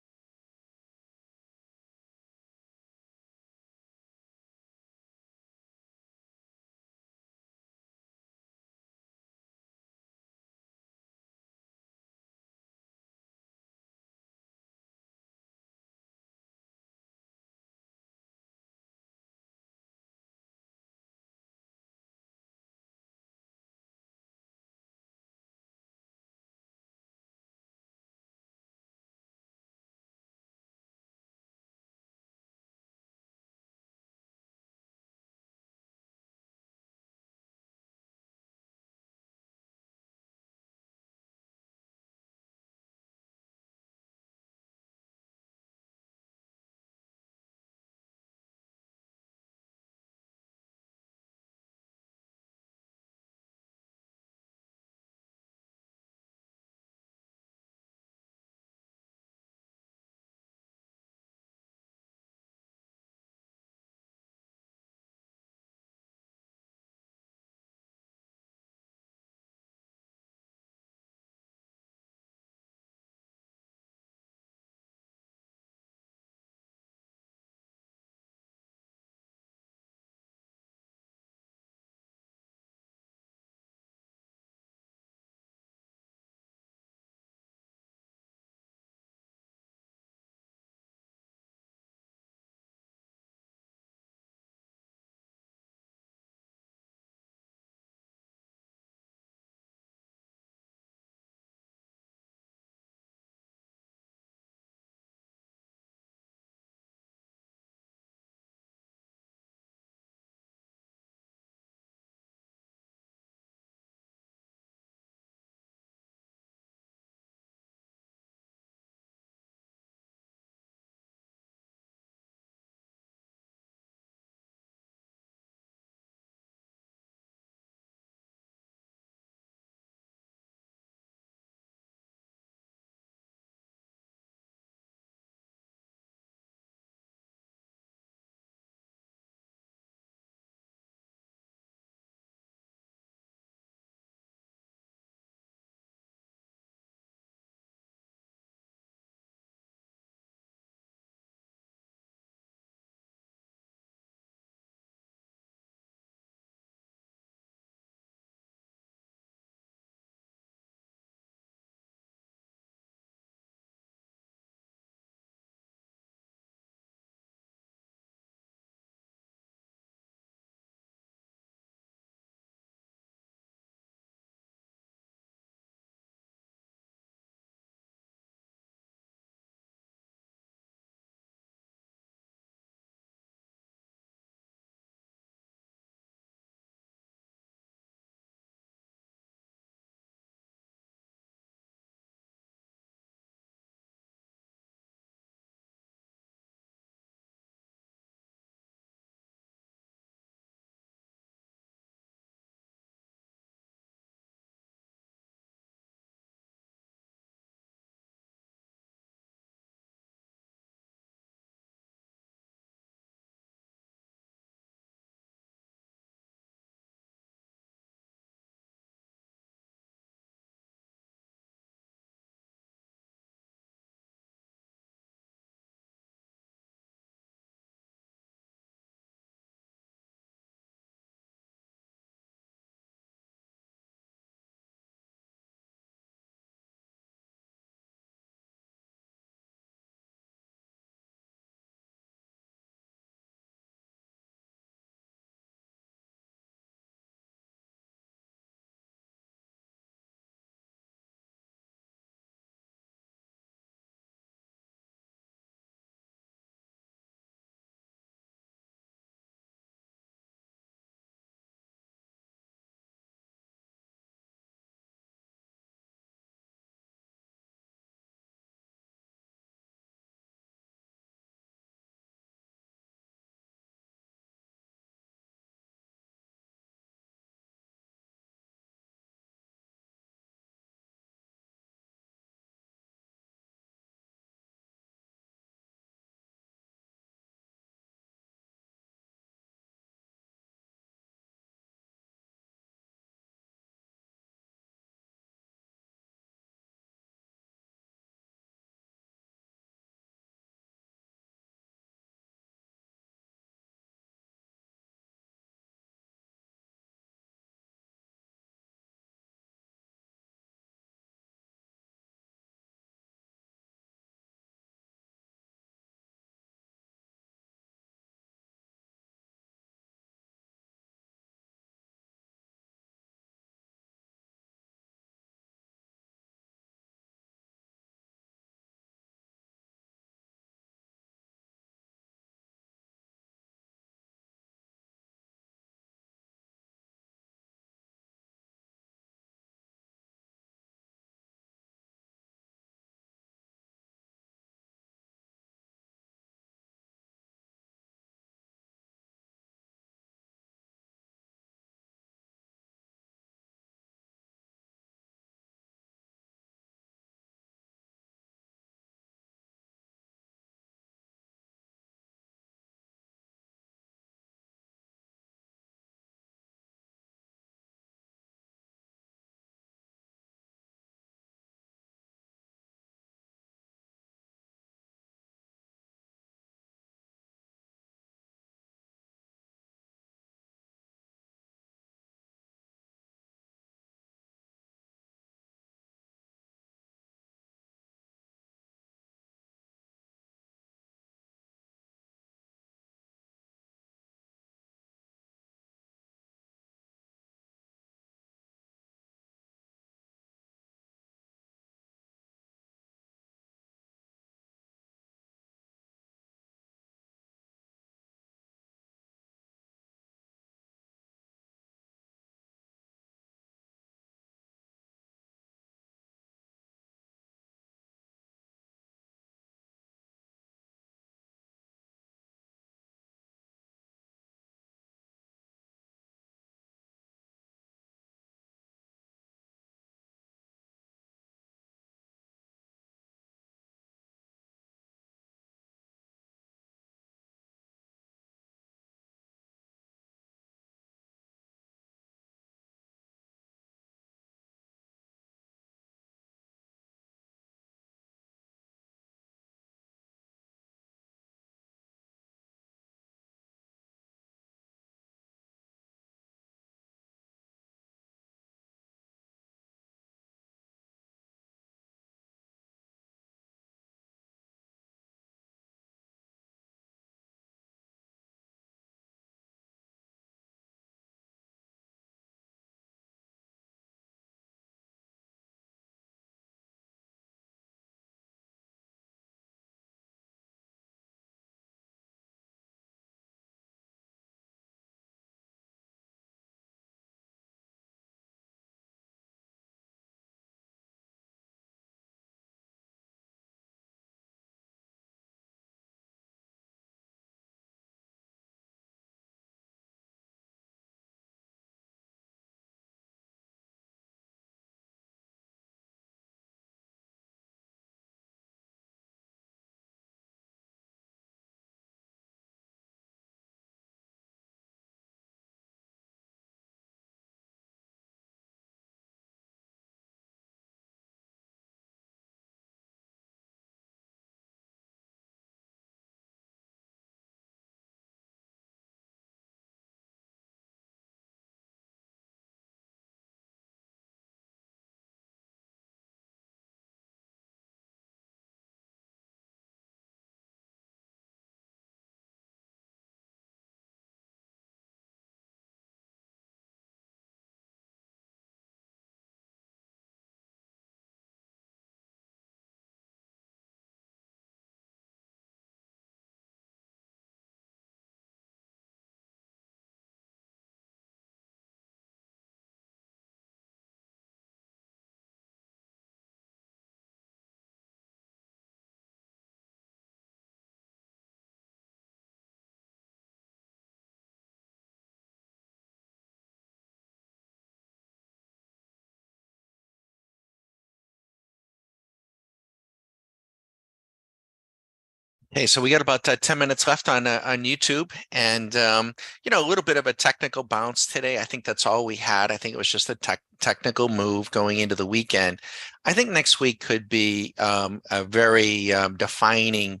Hey, so we got about 10 minutes left on YouTube, and a little bit of a technical bounce today. I think that's all we had. I think it was just a technical move going into the weekend. I think next week could be a very defining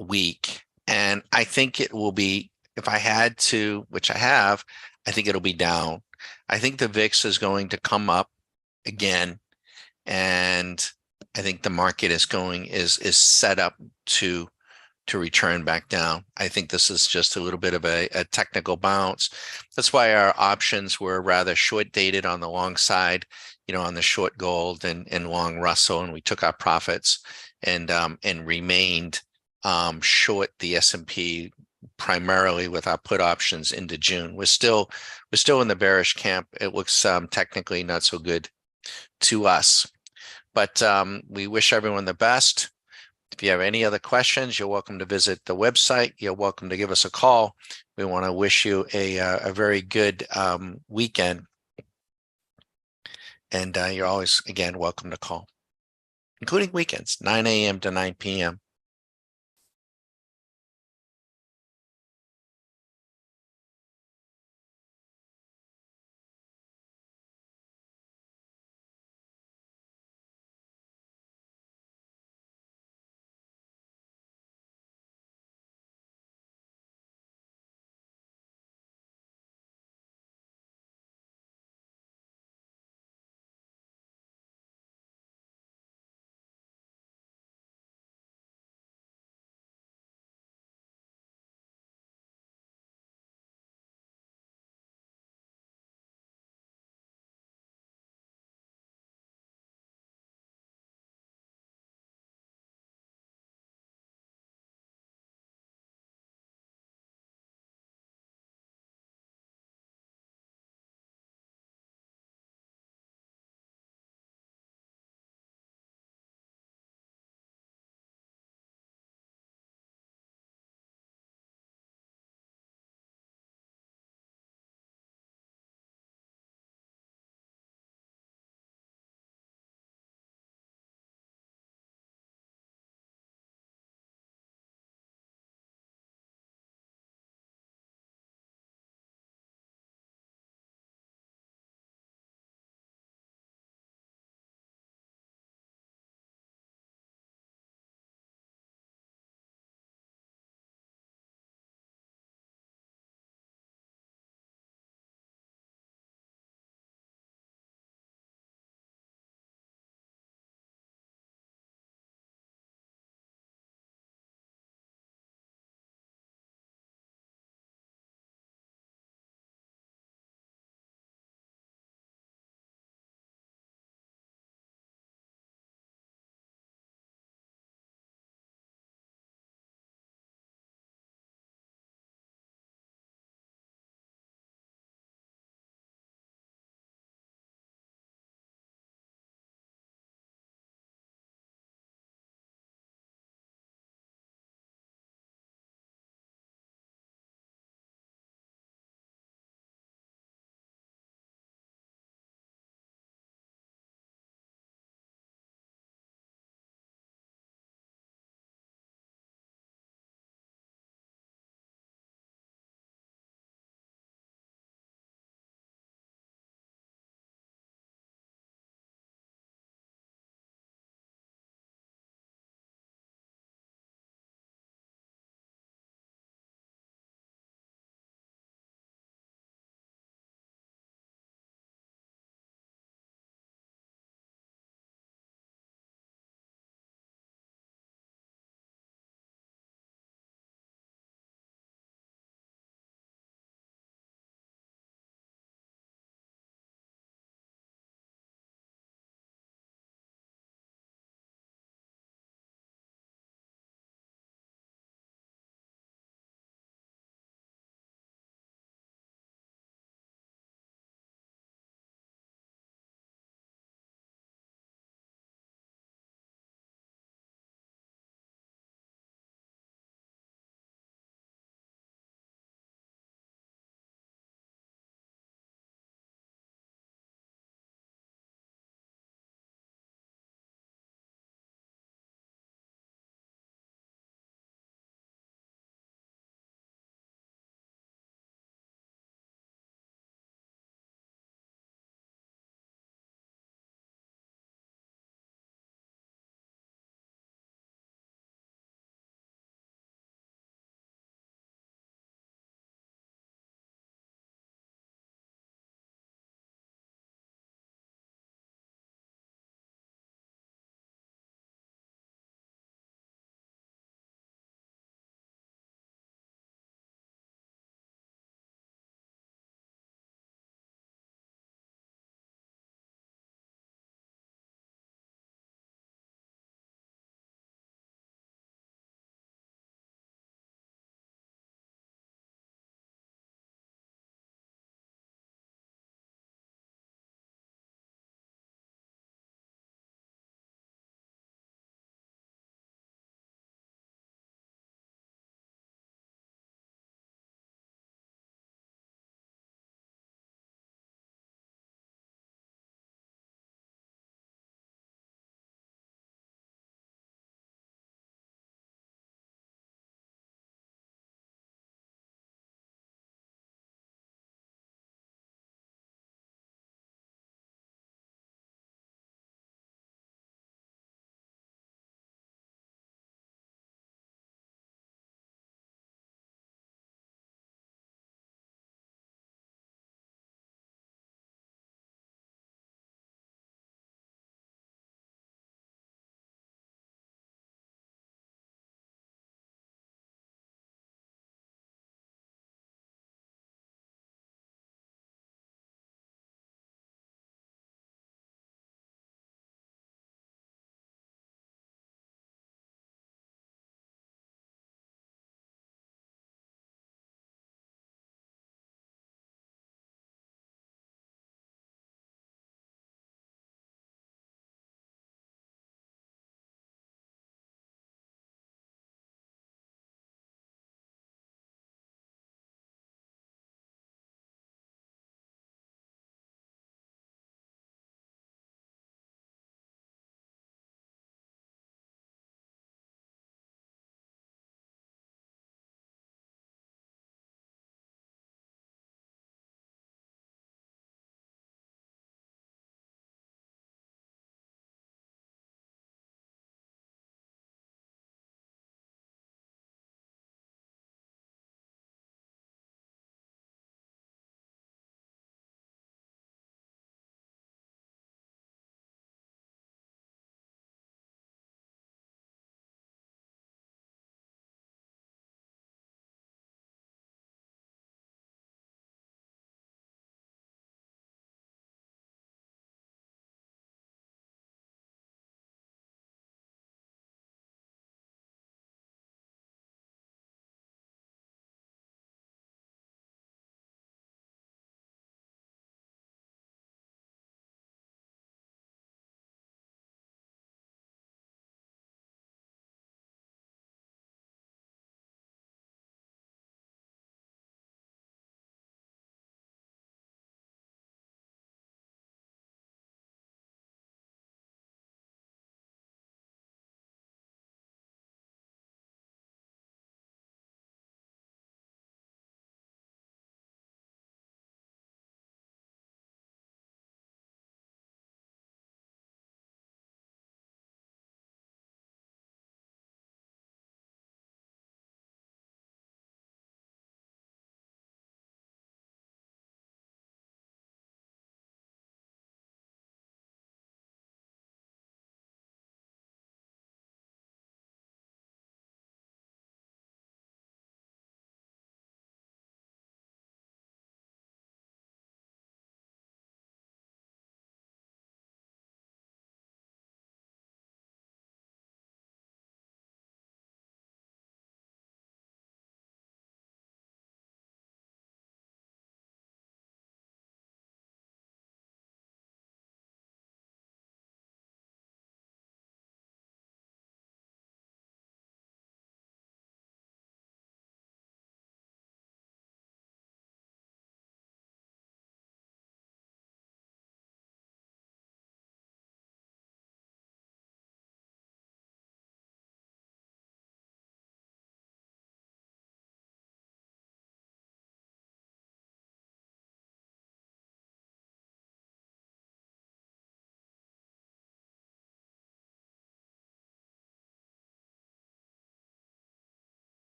week, and I think it will be, if I had to, which I have, I think it'll be down. I think the VIX is going to come up again, and I think the market is set up to return back down. I think this is just a little bit of a technical bounce. That's why our options were rather short dated on the long side, on the short gold and long Russell, and we took our profits and remained short the S&P primarily with our put options into June. We're still in the bearish camp. It looks technically not so good to us, but we wish everyone the best. If you have any other questions, you're welcome to visit the website. You're welcome to give us a call. We want to wish you a very good weekend. And you're always, again, welcome to call, including weekends, 9 a.m. to 9 p.m.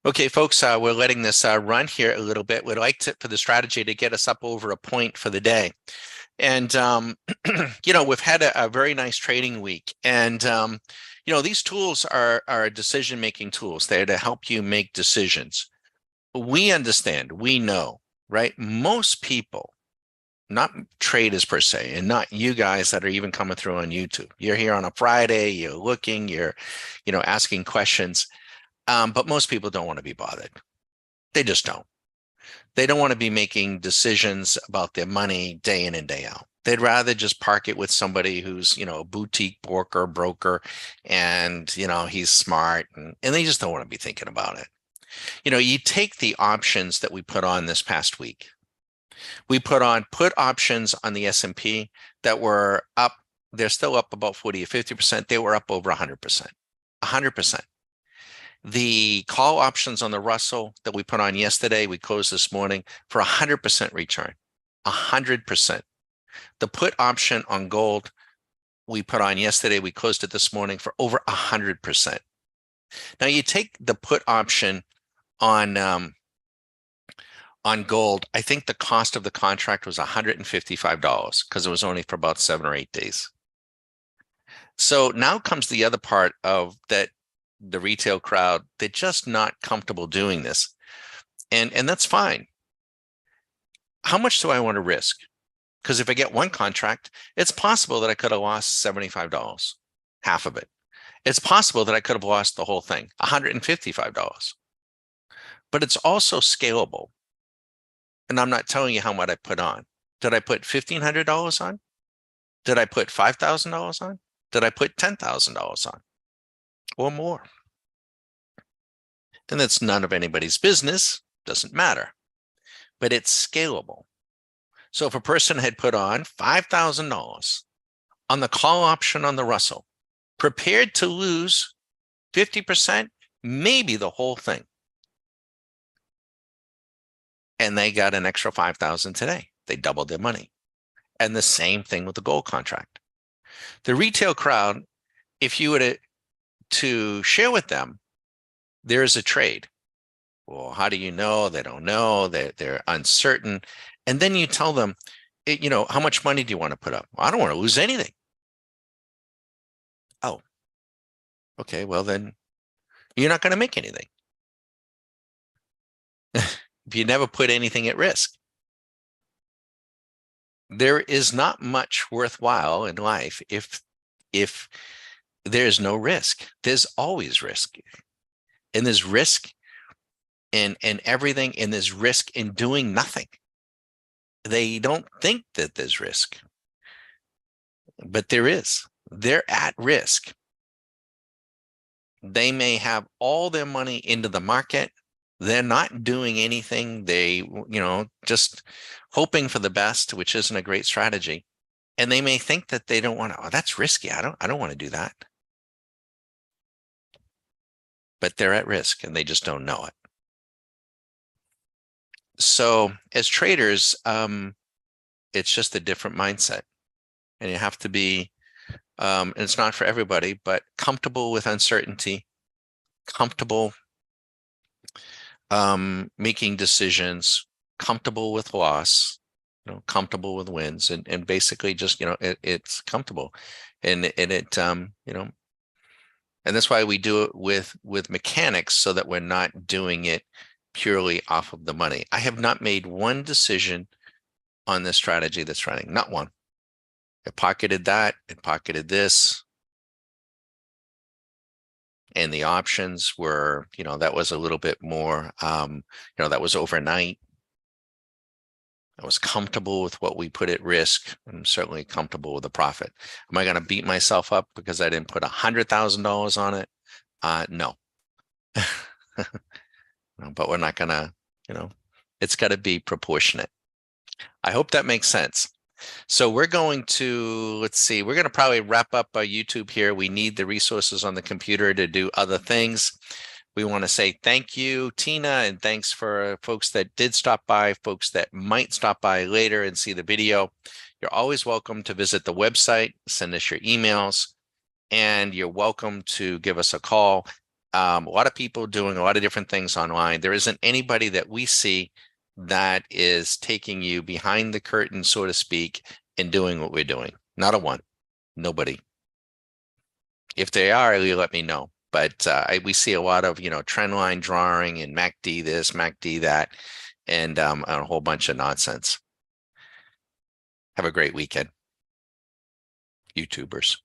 Okay, folks, we're letting this run here a little bit. We'd like for the strategy to get us up over a point for the day. And, we've had a very nice trading week. And, these tools are decision-making tools. They're to help you make decisions. We understand, we know, right? Most people, not traders per se, and not you guys that are even coming through on YouTube. You're here on a Friday, you're looking, you're, asking questions. But most people don't want to be bothered. They just don't. They don't want to be making decisions about their money day in and day out. They'd rather just park it with somebody who's, a boutique broker, and, he's smart, and they just don't want to be thinking about it. You take the options that we put on this past week. We put on put options on the S&P that were up. They're still up about 40 or 50%. They were up over 100%. 100%. The call options on the Russell that we put on yesterday, we closed this morning for 100% return. 100%. The put option on gold we put on yesterday, we closed it this morning for over 100%. Now you take the put option on gold. I think the cost of the contract was $155 because it was only for about 7 or 8 days. So now comes the other part of that. The retail crowd, they're just not comfortable doing this. And that's fine. How much do I want to risk? Because if I get one contract, it's possible that I could have lost $75, half of it. It's possible that I could have lost the whole thing, $155. But it's also scalable. And I'm not telling you how much I put on. Did I put $1,500 on? Did I put $5,000 on? Did I put $10,000 on? Or more? And that's none of anybody's business, doesn't matter, but it's scalable. So if a person had put on $5,000 on the call option on the Russell, prepared to lose 50%, maybe the whole thing, and they got an extra 5,000 today, they doubled their money. And the same thing with the gold contract. The retail crowd, if you were to share with them, there is a trade. Well, how do you know? They don't know. They're uncertain. And then you tell them, how much money do you want to put up? Well, I don't want to lose anything. Oh, okay. Well, then you're not going to make anything. If you never put anything at risk. There is not much worthwhile in life if there's no risk. There's always risk. And there's risk in everything, and there's risk in doing nothing. They don't think that there's risk, but there is. They're at risk. They may have all their money into the market. They're not doing anything. They, just hoping for the best, which isn't a great strategy. And they may think that they don't want to, that's risky. I don't want to do that. But they're at risk and they just don't know it. So as traders, it's just a different mindset, and you have to be, and it's not for everybody, but comfortable with uncertainty, comfortable making decisions, comfortable with loss, comfortable with wins, and basically just, it's comfortable. And it, and that's why we do it with mechanics, so that we're not doing it purely off of the money. I have not made one decision on this strategy that's running, not one. It pocketed that, it pocketed this. And the options were, that was a little bit more, that was overnight. I was comfortable with what we put at risk. I'm certainly comfortable with the profit. Am I going to beat myself up because I didn't put $100,000 on it? No. But we're not going to, it's got to be proportionate. I hope that makes sense. So we're going to, let's see, we're going to probably wrap up our YouTube here. We need the resources on the computer to do other things. We want to say thank you, Tina, and thanks for folks that did stop by, folks that might stop by later and see the video. You're always welcome to visit the website, send us your emails, and you're welcome to give us a call. A lot of people doing a lot of different things online. There isn't anybody that we see that is taking you behind the curtain, so to speak, and doing what we're doing. Not a one. Nobody. If they are, you let me know. But we see a lot of, trend line drawing and MACD this, MACD that, and a whole bunch of nonsense. Have a great weekend, YouTubers.